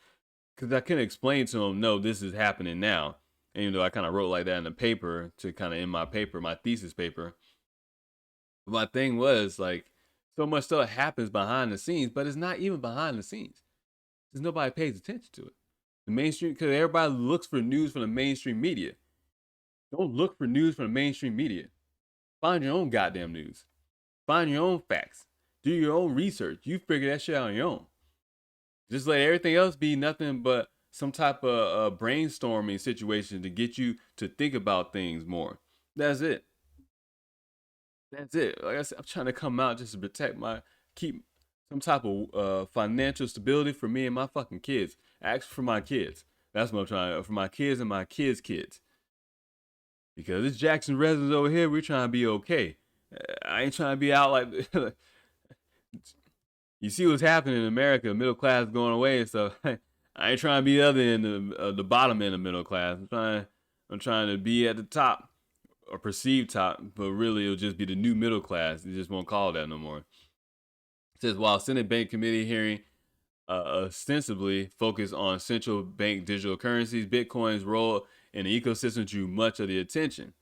Because I couldn't explain to them, no, this is happening now. And even though I kind of wrote like that in the paper to kind of in my paper, my thesis paper. But my thing was like, so much stuff happens behind the scenes, but it's not even behind the scenes. Because nobody pays attention to it. The mainstream, because everybody looks for news from the mainstream media. Don't look for news from the mainstream media. Find your own goddamn news. Find your own facts. Do your own research. You figure that shit out on your own. Just let everything else be nothing but some type of brainstorming situation to get you to think about things more. That's it. That's it. Like I said, I'm trying to come out just to keep some type of financial stability for me and my fucking kids. Actually, for my kids. That's what I'm trying, for my kids and my kids' kids. Because this Jackson residents over here, we're trying to be okay. I ain't trying to be out like. You see what's happening in America, middle class going away and stuff. I ain't trying to be the other end of the bottom end of middle class. I'm trying to be at the top or perceived top, but really it'll just be the new middle class. You just won't call it that no more. It says while Senate Bank Committee hearing ostensibly focused on central bank digital currencies, Bitcoin's role in the ecosystem drew much of the attention.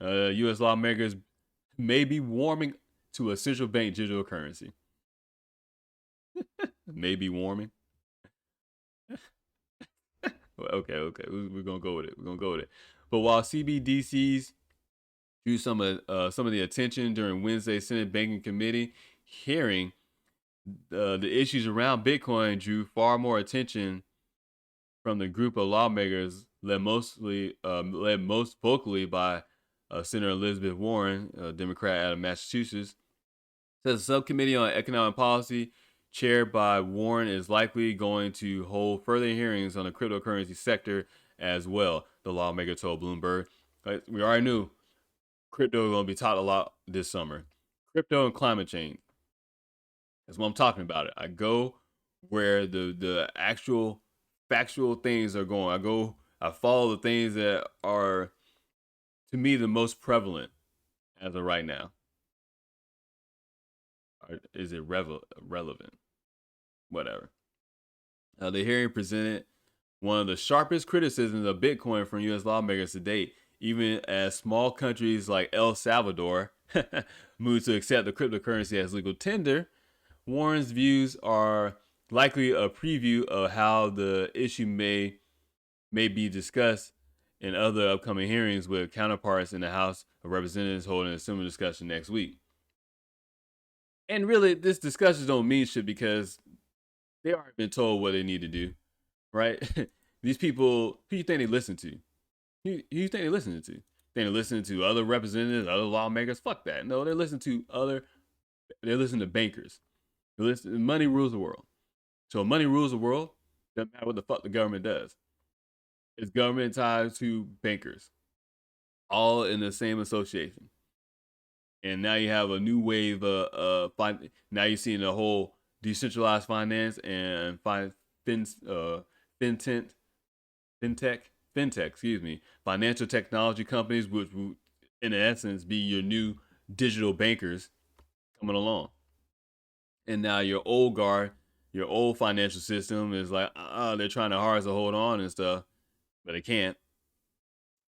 U.S. lawmakers may be warming to a central bank digital currency. May be warming. Okay. We're gonna go with it. But while CBDCs drew some of the attention during Wednesday's Senate Banking Committee hearing. The issues around Bitcoin drew far more attention from the group of lawmakers led most vocally by Senator Elizabeth Warren, a Democrat out of Massachusetts. Says the subcommittee on economic policy, chaired by Warren, is likely going to hold further hearings on the cryptocurrency sector as well, the lawmaker told Bloomberg. We already knew crypto is going to be taught a lot this summer. Crypto and climate change. That's what I'm talking about. I go where the actual factual things are going. I follow the things that are, to me, the most prevalent as of right now. Or is it relevant? Whatever. The hearing presented one of the sharpest criticisms of Bitcoin from U.S. lawmakers to date, even as small countries like El Salvador move to accept the cryptocurrency as legal tender. Warren's views are likely a preview of how the issue may be discussed in other upcoming hearings with counterparts in the House of Representatives holding a similar discussion next week. And really, this discussions don't mean shit because they already been told what they need to do, right? These people, who you think they listen to? Who you think they listening to? They listening to other representatives, other lawmakers? Fuck that. No, they're listening to bankers. Money rules the world. So money rules the world. Doesn't matter what the fuck the government does. It's government tied to bankers, all in the same association. And now you have a new wave of now you're seeing the whole decentralized finance and fintech, financial technology companies, which will, in essence, be your new digital bankers coming along. And now your old guard, your old financial system is like, they're trying to hard to hold on and stuff, but they can't.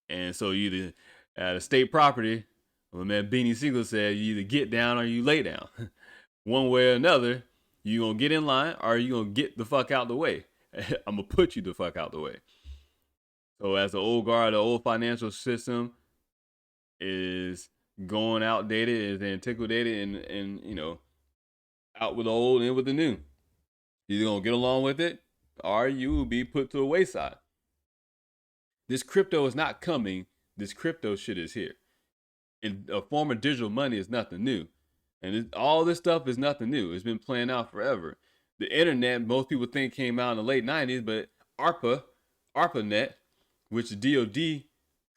And so you either at a state property, well, man, Beanie Siegel said, you either get down or you lay down. One way or another, you gonna get in line or you gonna get the fuck out the way. I'm gonna put you the fuck out the way. So as the old guard, the old financial system is going outdated, is antiquated, and out with the old and in with the new. You're gonna get along with it, or you will be put to a wayside. This crypto is not coming. This crypto shit is here. And a form of digital money is nothing new. And all this stuff is nothing new. It's been playing out forever. The internet, most people think came out in the late 90s, but ARPANET, which the DOD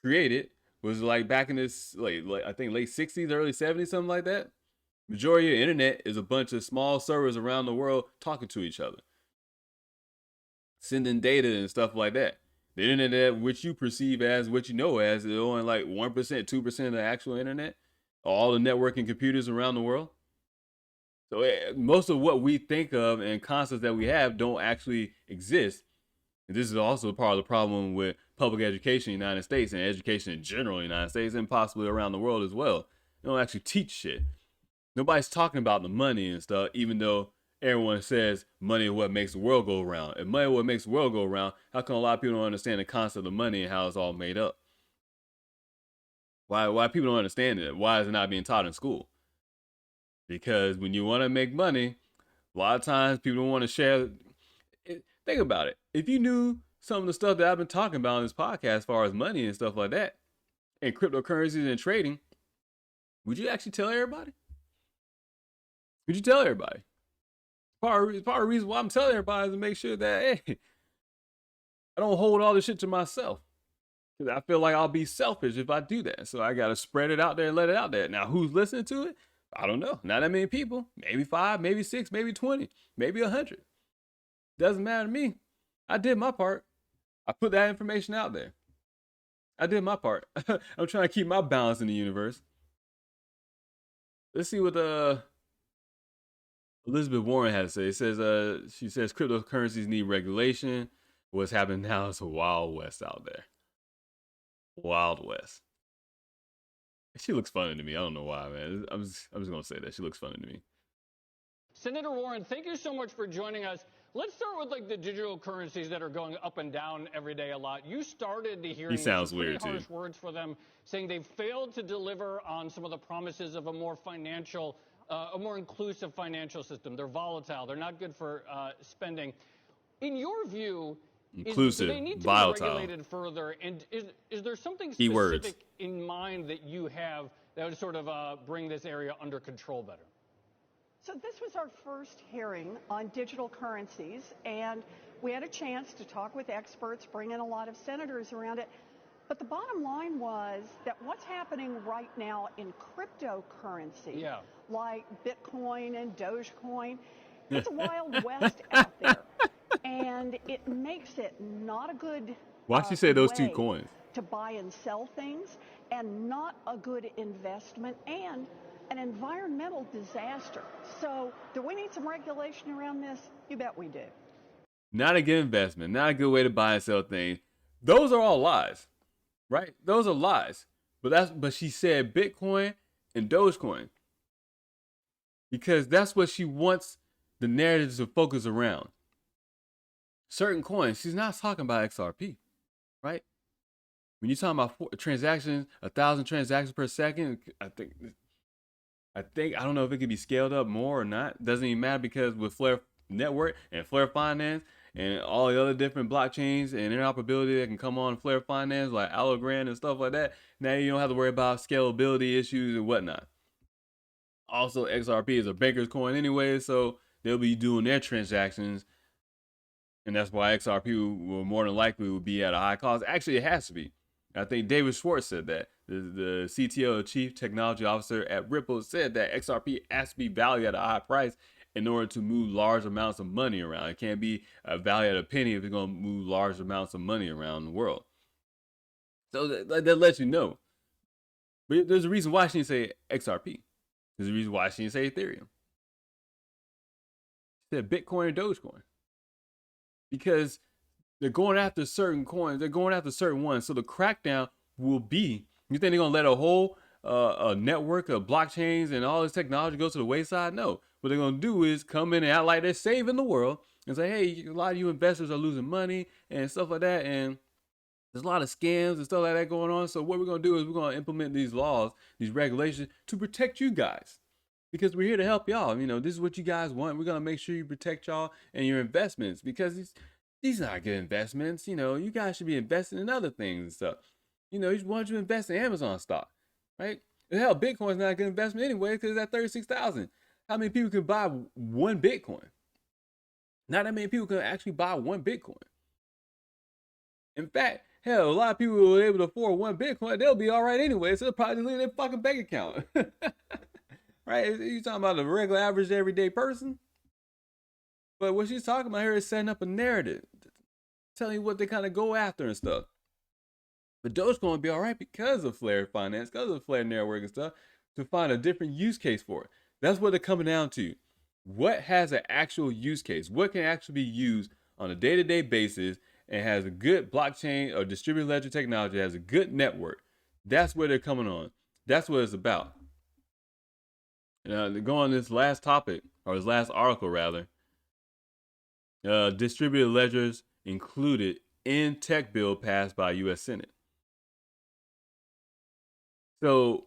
created, was like back in this, I think late 60s, early 70s, something like that. Majority of the internet is a bunch of small servers around the world talking to each other, sending data and stuff like that. The internet, which you perceive as what you know as, is only like 1%, 2% of the actual internet. All the networking computers around the world. So most of what we think of and concepts that we have don't actually exist. And this is also part of the problem with public education in the United States and education in general in the United States and possibly around the world as well. They don't actually teach shit. Nobody's talking about the money and stuff, even though everyone says money is what makes the world go around. If money is what makes the world go around, how come a lot of people don't understand the concept of money and how it's all made up? Why people don't understand it? Why is it not being taught in school? Because when you want to make money, a lot of times people don't want to share. Think about it. If you knew some of the stuff that I've been talking about on this podcast as far as money and stuff like that, and cryptocurrencies and trading, would you actually tell everybody? Would you tell everybody? Part of the reason why I'm telling everybody is to make sure that, hey, I don't hold all this shit to myself. Because I feel like I'll be selfish if I do that. So I got to spread it out there and let it out there. Now, who's listening to it? I don't know. Not that many people. Maybe 5, maybe 6, maybe 20, maybe 100. Doesn't matter to me. I did my part. I put that information out there. I did my part. I'm trying to keep my balance in the universe. Let's see what Elizabeth Warren had to say. It says, she says cryptocurrencies need regulation. What's happening now is a wild west out there. Wild West. She looks funny to me. I don't know why, man. I'm just gonna say that she looks funny to me. Senator Warren, thank you so much for joining us. Let's start with like the digital currencies that are going up and down every day a lot. You started the hearing He sounds with some weird, pretty harsh too. words for them, saying they've failed to deliver on some of the promises of a more inclusive financial system. They're volatile. They're not good for spending. In your view, do they need to be regulated further? And is there something specific in mind that you have that would sort of bring this area under control better? So this was our first hearing on digital currencies, and we had a chance to talk with experts, bring in a lot of senators around it. But the bottom line was that what's happening right now in cryptocurrency, like Bitcoin and Dogecoin, it's a wild west out there. And it makes it not a good Why'd you say those two coins? To buy and sell things, and not a good investment, and an environmental disaster. So do we need some regulation around this? You bet we do. Not a good investment, not a good way to buy and sell things. Those are all lies, right? Those are lies. But she said Bitcoin and Dogecoin because that's what she wants the narratives to focus around. Certain coins, she's not talking about XRP, right? When you're talking about transactions, 1,000 transactions per second, I don't know if it could be scaled up more or not. Doesn't even matter because with Flare Network and Flare Finance and all the other different blockchains and interoperability that can come on Flare Finance like Algorand and stuff like that, now you don't have to worry about scalability issues and whatnot. Also, XRP is a banker's coin anyway, so they'll be doing their transactions. And that's why XRP will more than likely will be at a high cost. Actually, it has to be. I think David Schwartz said that. The CTO, Chief Technology Officer at Ripple, said that XRP has to be valued at a high price in order to move large amounts of money around. It can't be valued at a penny if it's going to move large amounts of money around the world. So that lets you know. But there's a reason why she didn't say XRP. There's a reason why she didn't say Ethereum. She said Bitcoin and Dogecoin. Because they're going after certain coins. They're going after certain ones. So the crackdown will be, you think they're going to let a whole a network of blockchains and all this technology go to the wayside? No. What they're going to do is come in and act like they're saving the world and say, hey, a lot of you investors are losing money and stuff like that. And there's a lot of scams and stuff like that going on. So what we're going to do is we're going to implement these laws, these regulations to protect you guys. Because we're here to help y'all. You know, this is what you guys want. We're going to make sure you protect y'all and your investments because these are good investments. You know, you guys should be investing in other things and stuff. You know, why don't you invest in Amazon stock, right? Hell, Bitcoin's not a good investment anyway because it's at 36,000. How many people can buy one Bitcoin? Not that many people can actually buy one Bitcoin. In fact, hell, a lot of people who are able to afford one Bitcoin, they'll be all right anyway. So they'll probably leave their fucking bank account. Right? You talking about the regular, average, everyday person? But what she's talking about here is setting up a narrative, telling you what they kind of go after and stuff. But Dogecoin will be all right because of Flare Finance, because of Flare Network and stuff, to find a different use case for it. That's what they're coming down to. What has an actual use case? What can actually be used on a day-to-day basis and has a good blockchain or distributed ledger technology, has a good network? That's where they're coming on. That's what it's about. To go on this last topic, or this last article rather, distributed ledgers included in tech bill passed by U.S. Senate. So,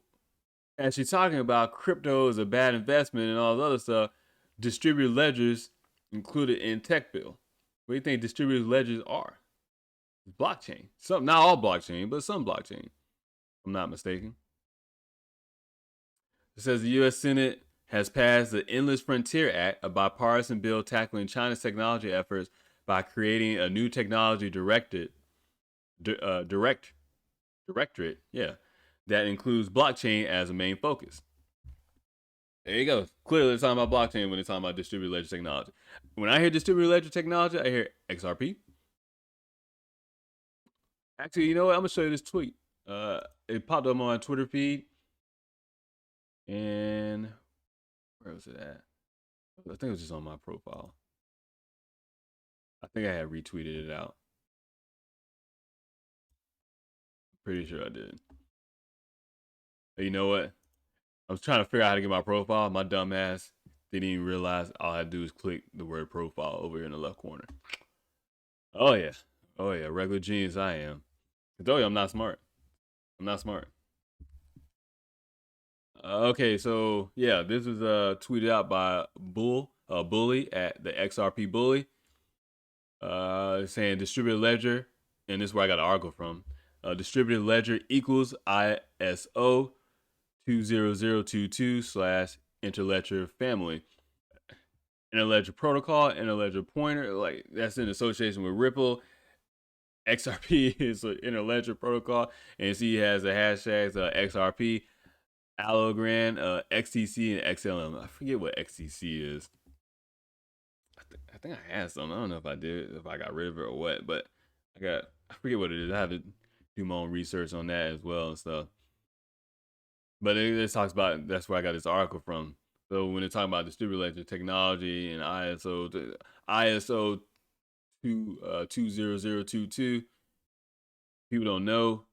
as she's talking about crypto is a bad investment and all this other stuff, distributed ledgers included in tech bill. What do you think distributed ledgers are? Blockchain. Some, not all blockchain, but some blockchain. If I'm not mistaken. It says the U.S. Senate has passed the Endless Frontier Act, a bipartisan bill tackling China's technology efforts by creating a new technology directorate, that includes blockchain as a main focus. There you go. Clearly, they're talking about blockchain when they're talking about distributed ledger technology. When I hear distributed ledger technology, I hear XRP. Actually, you know what? I'm going to show you this tweet. It popped up on my Twitter feed. And where was it at? I think it was just on my profile. I think I had retweeted it out. Pretty sure I did. But you know what? I was trying to figure out how to get my profile. My dumb ass They didn't even realize all I had to do is click the word profile over here in the left corner. Oh yeah. Oh yeah. Regular genius I am. I told you I'm not smart. I'm not smart. Okay, so yeah, this was tweeted out by Bully at the XRP Bully, saying distributed ledger, and this is where I got an article from. Distributed ledger equals ISO 20022 / interledger family. Interledger protocol, interledger pointer, like that's in association with Ripple. XRP is an interledger protocol, and see it has the hashtags XRP, Algorand, XTC, and XLM. I forget what XTC is. I think I had some. I don't know if I did, if I got rid of it or what, but I forget what it is. I have to do my own research on that as well and stuff. But it talks about, that's where I got this article from. So when they're talking about distributed ledger technology and ISO 20022, people don't know,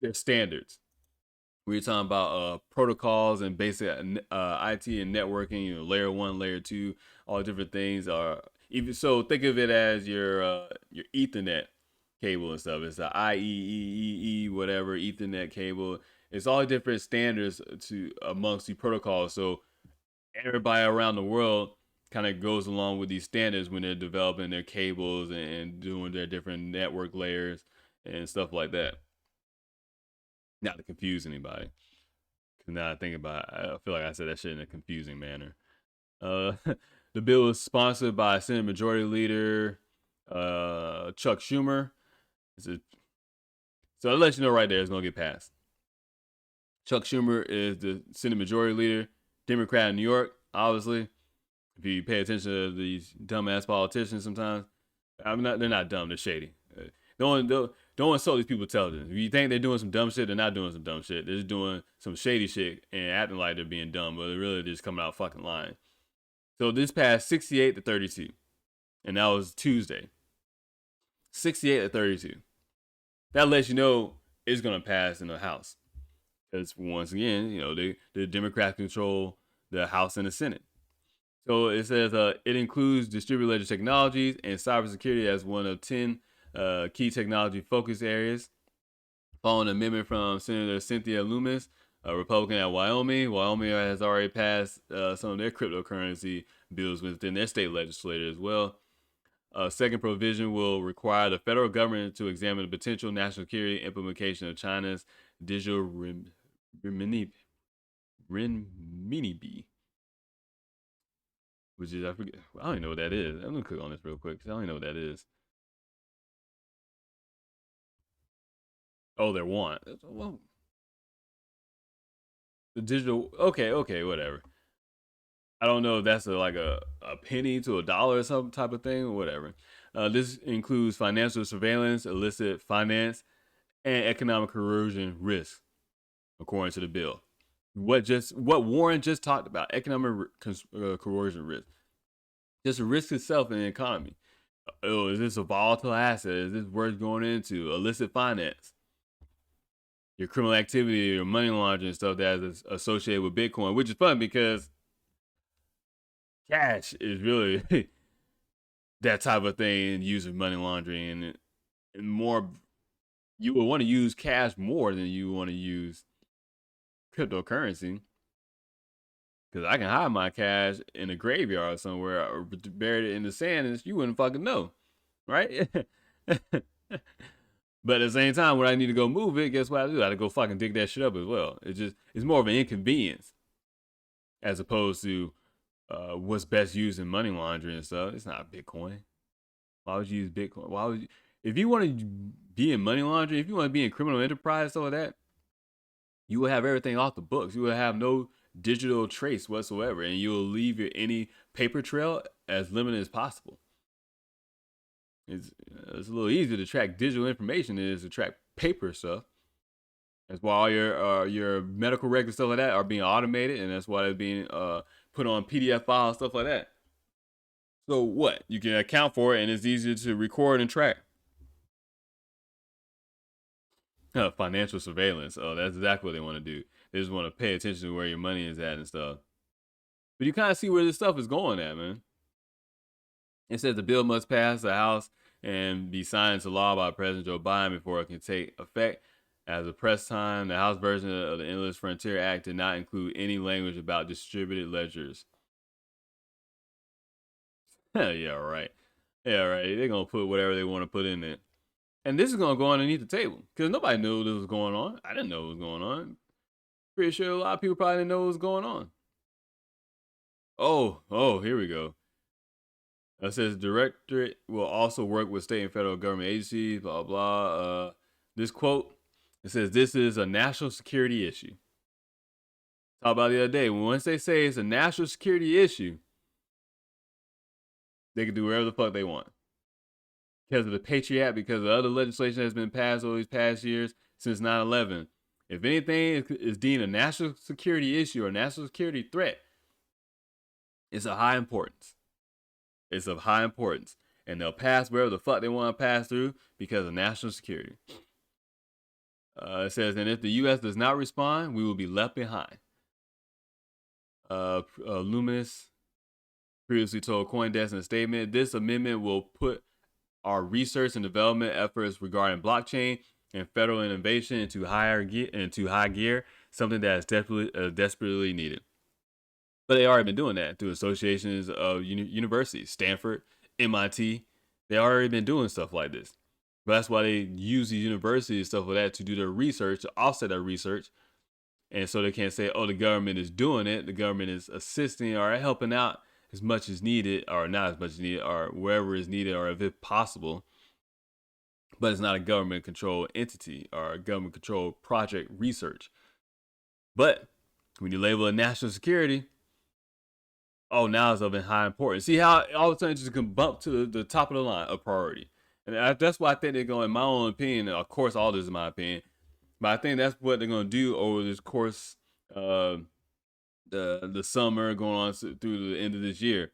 they're standards. We're talking about protocols and basic IT and networking, you know, layer 1, layer 2, all different things are even. So think of it as your Ethernet cable and stuff. It's the IEEE whatever Ethernet cable. It's all different standards to amongst the protocols. So everybody around the world kind of goes along with these standards when they're developing their cables and doing their different network layers and stuff like that. Not to confuse anybody. Because now I think about it, I feel like I said that shit in a confusing manner. The bill was sponsored by Senate Majority Leader Chuck Schumer. So I'll let you know right there, it's going to get passed. Chuck Schumer is the Senate Majority Leader, Democrat in New York, obviously. If you pay attention to these dumbass politicians sometimes, they're not dumb, they're shady. Don't insult these people's intelligence. If you think they're doing some dumb shit, they're not doing some dumb shit. They're just doing some shady shit and acting like they're being dumb, but they're really just coming out fucking lying. So this passed 68 to 32. And that was Tuesday. 68 to 32. That lets you know it's going to pass in the House. Because once again, you know, the Democrats control the House and the Senate. So it says it includes distributed ledger technologies and cybersecurity as one of 10 key technology focus areas. Following an amendment from Senator Cynthia Lummis, a Republican at Wyoming. Wyoming has already passed some of their cryptocurrency bills within their state legislature as well. Second provision will require the federal government to examine the potential national security implication of China's digital renminbi, which is, I forget, I don't even know what that is. I'm gonna click on this real quick because I don't even know what that is. Oh, they're one. Well, the digital. Okay, whatever. I don't know if that's like a penny to $1 or some type of thing or whatever. This includes financial surveillance, illicit finance, and economic coercion risks, according to the bill. What Warren just talked about, economic coercion risk. Just a risk itself in the economy. Oh, is this a volatile asset? Is this worth going into? Illicit finance. Your criminal activity, your money laundering stuff that is associated with Bitcoin, which is fun because cash is really that type of thing using money laundering and more. You would want to use cash more than you want to use cryptocurrency, because I can hide my cash in a graveyard somewhere or bury it in the sand and you wouldn't fucking know, right? But at the same time, when I need to go move it, guess what I do? I have to go fucking dig that shit up as well. It's more of an inconvenience as opposed to what's best used in money laundering and stuff. It's not Bitcoin. Why would you use Bitcoin? Why would you? If you want to be in money laundering, if you want to be in criminal enterprise, stuff like that, you will have everything off the books. You will have no digital trace whatsoever, and you will leave any paper trail as limited as possible. It's a little easier to track digital information than it is to track paper stuff. That's why all your medical records and stuff like that are being automated, and that's why they're being put on PDF files, stuff like that. So what? You can account for it, and it's easier to record and track. Financial surveillance. Oh, that's exactly what they want to do. They just want to pay attention to where your money is at and stuff. But you kind of see where this stuff is going at, man. It says the bill must pass the House and be signed into law by President Joe Biden before it can take effect. As of press time, the House version of the Endless Frontier Act did not include any language about distributed ledgers. Yeah, right. Yeah, right. They're going to put whatever they want to put in it. And this is going to go underneath the table because nobody knew this was going on. I didn't know what was going on. Pretty sure a lot of people probably didn't know what was going on. Oh, here we go. It says directorate will also work with state and federal government agencies, blah, blah. This quote, it says, this is a national security issue. Talk about the other day. Once they say it's a national security issue, they can do whatever the fuck they want. Because of the Patriot Act, because of other legislation that's been passed over these past years since 9/11. If anything is deemed a national security issue or national security threat, it's of high importance. It's of high importance. And they'll pass wherever the fuck they want to pass through because of national security. It says, and if the U.S. does not respond, we will be left behind. Luminous previously told CoinDesk in a statement, this amendment will put our research and development efforts regarding blockchain and federal innovation into high gear, something that is desperately needed. But they already been doing that through associations of universities, Stanford, MIT. They already been doing stuff like this. But that's why they use these universities and stuff like that to do their research, to offset their research. And so they can't say, oh, the government is doing it. The government is assisting or helping out as much as needed, or not as much as needed, or wherever is needed, or if it's possible. But it's not a government-controlled entity or a government-controlled project research. But when you label it national security, oh, now it's of high importance. See how all of a sudden it just can bump to the top of the line of priority. And that's why I think they're going, in my own opinion, of course, all this is my opinion, but I think that's what they're going to do over this course of the summer going on through the end of this year.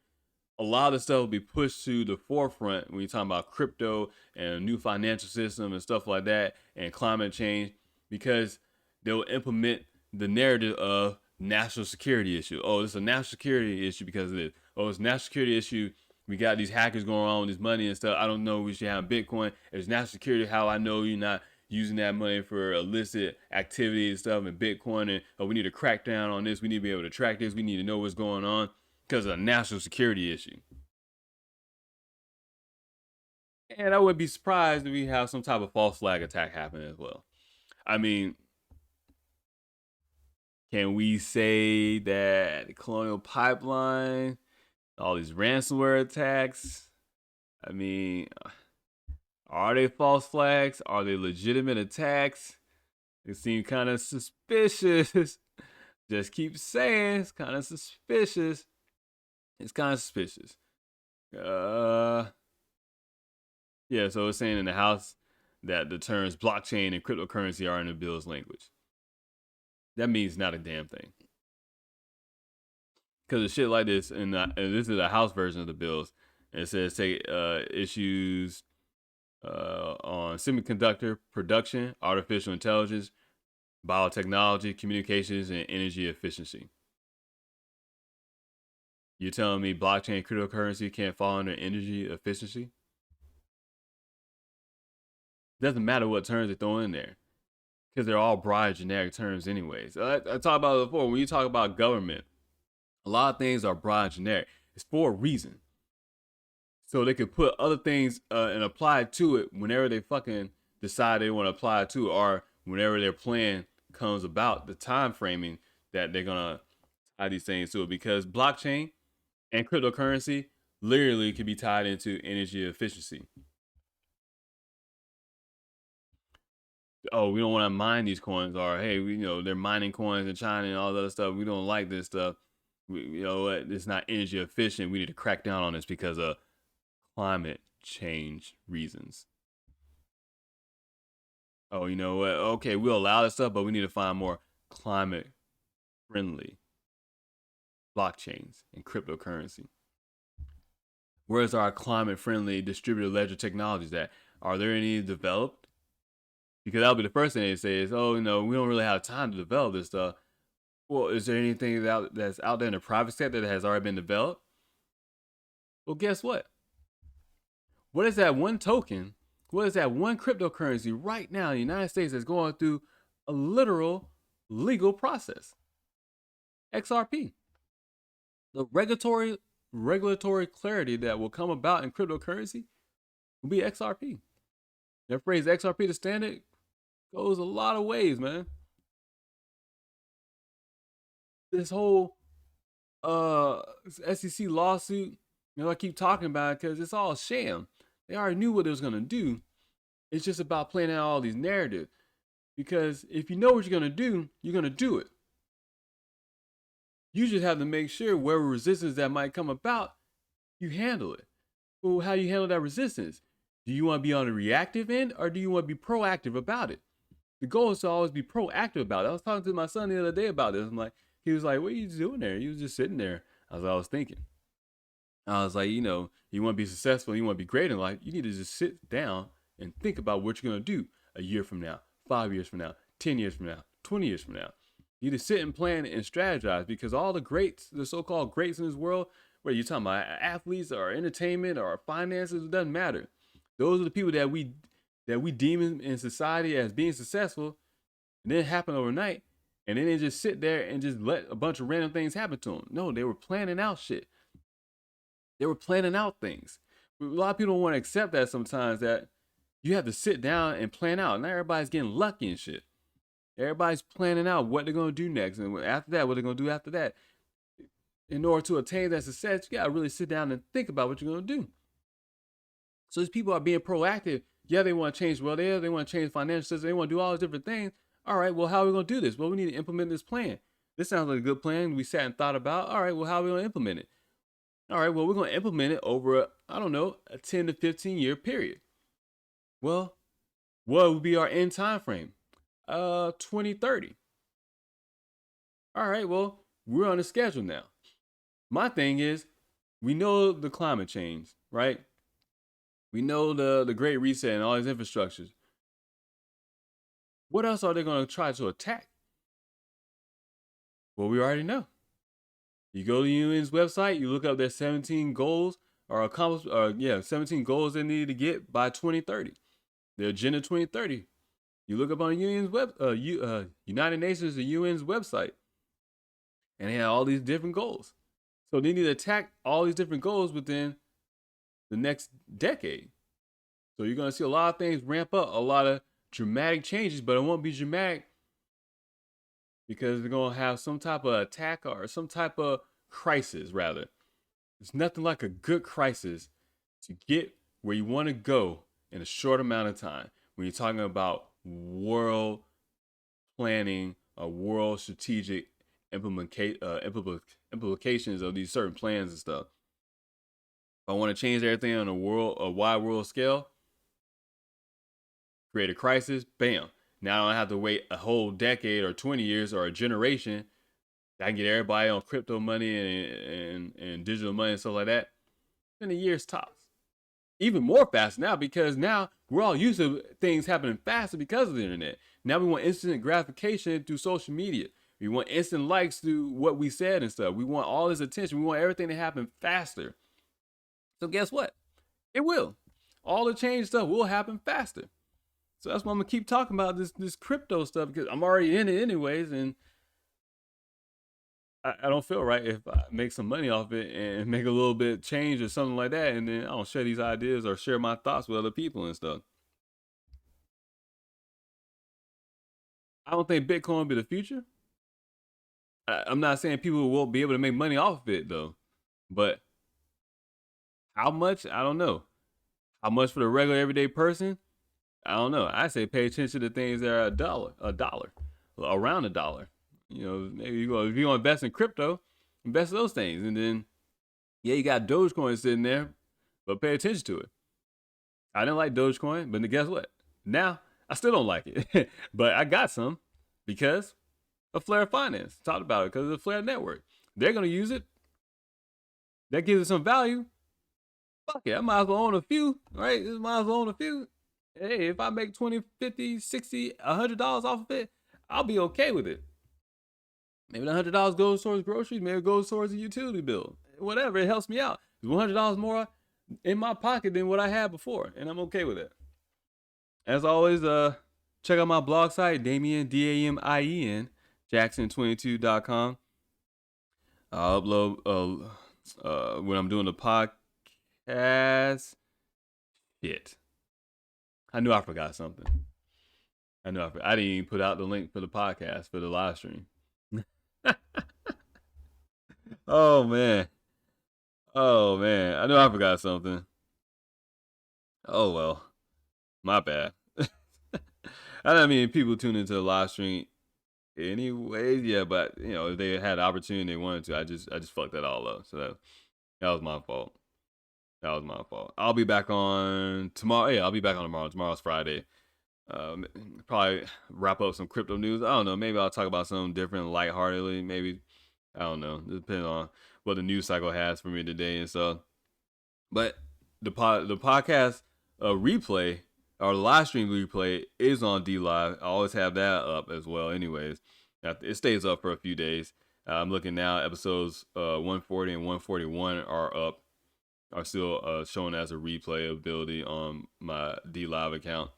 A lot of the stuff will be pushed to the forefront when you're talking about crypto and a new financial system and stuff like that and climate change, because they'll implement the narrative of national security issue. Oh, it's a national security issue because of this. Oh, it's a national security issue. We got these hackers going on with this money and stuff. I don't know. We should have Bitcoin. It's national security. How I know you're not using that money for illicit activity and stuff and Bitcoin. And oh, we need to crack down on this. We need to be able to track this. We need to know what's going on because of a national security issue. And I wouldn't be surprised if we have some type of false flag attack happen as well. I mean, can we say that the Colonial Pipeline, all these ransomware attacks, I mean, are they false flags? Are they legitimate attacks? They seem kind of suspicious. Just keep saying it's kind of suspicious. It's kind of suspicious. Yeah, so it's saying in the House that the terms blockchain and cryptocurrency are in the bill's language. That means not a damn thing. Because of shit like this, and this is a House version of the bills, and it says take issues on semiconductor production, artificial intelligence, biotechnology, communications, and energy efficiency. You're telling me blockchain and cryptocurrency can't fall under energy efficiency? Doesn't matter what terms they throw in there, because they're all broad generic terms anyways. I talked about it before. When you talk about government, a lot of things are broad generic. It's for a reason. So they could put other things and apply to it whenever they fucking decide they want to apply it to, or whenever their plan comes about, the time framing that they're going to tie these things to it. Because blockchain and cryptocurrency literally can be tied into energy efficiency. Oh, we don't want to mine these coins, or hey, they're mining coins in China and all that other stuff. We don't like this stuff. It's not energy efficient. We need to crack down on this because of climate change reasons. Oh, you know what? Okay, we'll allow this stuff, but we need to find more climate friendly blockchains and cryptocurrency. Where's our climate friendly distributed ledger technologies at? Are there any developed? Because that'll be the first thing they say is, oh, we don't really have time to develop this stuff. Well, is there anything that's out there in the private sector that has already been developed? Well, guess what? What is that one token? What is that one cryptocurrency right now in the United States that's going through a literal legal process? XRP. The regulatory clarity that will come about in cryptocurrency will be XRP. That phrase XRP to standard goes a lot of ways, man. This whole SEC lawsuit, I keep talking about it because it's all a sham. They already knew what it was going to do. It's just about playing out all these narratives. Because if you know what you're going to do, you're going to do it. You just have to make sure whatever resistance that might come about, you handle it. Well, how do you handle that resistance? Do you want to be on the reactive end or do you want to be proactive about it? The goal is to always be proactive about it. I was talking to my son the other day about this. He was like, what are you doing there? He was just sitting there. I was thinking. I was like, you want to be successful, you want to be great in life, you need to just sit down and think about what you're going to do a year from now, 5 years from now, 10 years from now, 20 years from now. You need to sit and plan and strategize because all the greats, the so-called greats in this world, whether you're talking about athletes or entertainment or finances, it doesn't matter. Those are the people that we deem in society as being successful, and then it happened overnight, and then they just sit there and just let a bunch of random things happen to them. No, they were planning out shit. They were planning out things. A lot of people don't want to accept that sometimes, that you have to sit down and plan out. Not everybody's getting lucky and shit. Everybody's planning out what they're going to do next. And after that, what they're going to do after that. In order to attain that success, you got to really sit down and think about what you're going to do. So these people are being proactive. Yeah, they want to change well, they want to change the financial system. They want to do all these different things. All right, well, how are we going to do this? Well, we need to implement this plan. This sounds like a good plan. We sat and thought about, all right, well, how are we going to implement it? All right, well, we're going to implement it over, a 10 to 15 year period. Well, what would be our end time frame? 2030. All right, well, we're on a schedule now. My thing is, we know the climate change, right? We know the Great Reset and all these infrastructures. What else are they going to try to attack? Well, we already know. You go to the UN's website, you look up their 17 goals 17 goals they need to get by 2030. Their Agenda 2030. You look up on the UN's United Nations, the UN's website, and they have all these different goals. So they need to attack all these different goals within the next decade. So you're going to see a lot of things ramp up, a lot of dramatic changes, but it won't be dramatic because they're going to have some type of attack or some type of crisis, rather. It's nothing like a good crisis to get where you want to go in a short amount of time. When you're talking about world planning or world strategic implications of these certain plans and stuff. If I want to change everything on a wide world scale, create a crisis, bam. Now I don't have to wait a whole decade or 20 years or a generation. I can get everybody on crypto money and digital money and stuff like that in a year's tops. Even more fast now, because now we're all used to things happening faster because of the internet. Now we want instant gratification through social media. We want instant likes through what we said and stuff. We want all this attention. We want everything to happen faster. So guess what? It will. All the change stuff will happen faster. So that's why I'm gonna keep talking about this crypto stuff, because I'm already in it anyways, and I don't feel right if I make some money off it and make a little bit change or something like that, and then I don't share these ideas or share my thoughts with other people and stuff. I don't think Bitcoin will be the future. I'm not saying people won't be able to make money off of it though, but how much? I don't know. How much for the regular everyday person? I don't know. I say pay attention to things that are a dollar, around $1. Maybe if you want to invest in crypto, invest in those things. And then, yeah, you got Dogecoin sitting there, but pay attention to it. I didn't like Dogecoin, but guess what? Now, I still don't like it. But I got some because of Flare Finance. Talked about it because of the Flare network. They're going to use it. That gives it some value. Fuck it. I might as well own a few, right? Might as well own a few. Hey, if I make 20, 50, 60, $100 off of it, I'll be okay with it. Maybe the $100 goes towards groceries. Maybe it goes towards a utility bill. Whatever, it helps me out. It's $100 more in my pocket than what I had before, and I'm okay with it. As always, check out my blog site, Damien, Damien, Jackson22.com. I'll upload when I'm doing the podcast. Shit. I knew I forgot something. I didn't even put out the link for the podcast for the live stream. Oh man. I knew I forgot something. Oh well. My bad. I mean, people tune into the live stream anyways, yeah, but you know, if they had the opportunity they wanted to, I just fucked that all up. So that was my fault. I'll be back on tomorrow. Yeah, I'll be back on tomorrow. Tomorrow's Friday. Probably wrap up some crypto news. I don't know. Maybe I'll talk about something different, lightheartedly. Maybe, I don't know. Depending on what the news cycle has for me today and stuff. But the podcast replay, or live stream replay, is on DLive. I always have that up as well. Anyways, it stays up for a few days. I'm looking now. Episodes 140 and 141 are still shown as a replay ability on my DLive account.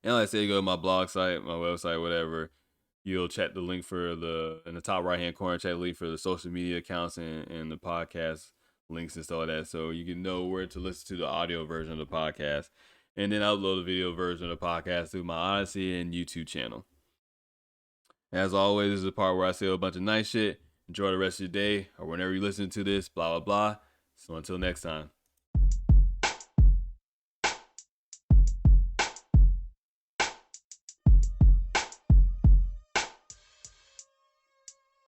And like I said, you go to my blog site, my website, whatever. You'll check the link in the top right hand corner, check the link for the social media accounts and the podcast links and stuff like that. So you can know where to listen to the audio version of the podcast. And then upload the video version of the podcast through my Odyssey and YouTube channel. As always, this is the part where I say a bunch of nice shit. Enjoy the rest of your day or whenever you listen to this, blah, blah, blah. So until next time.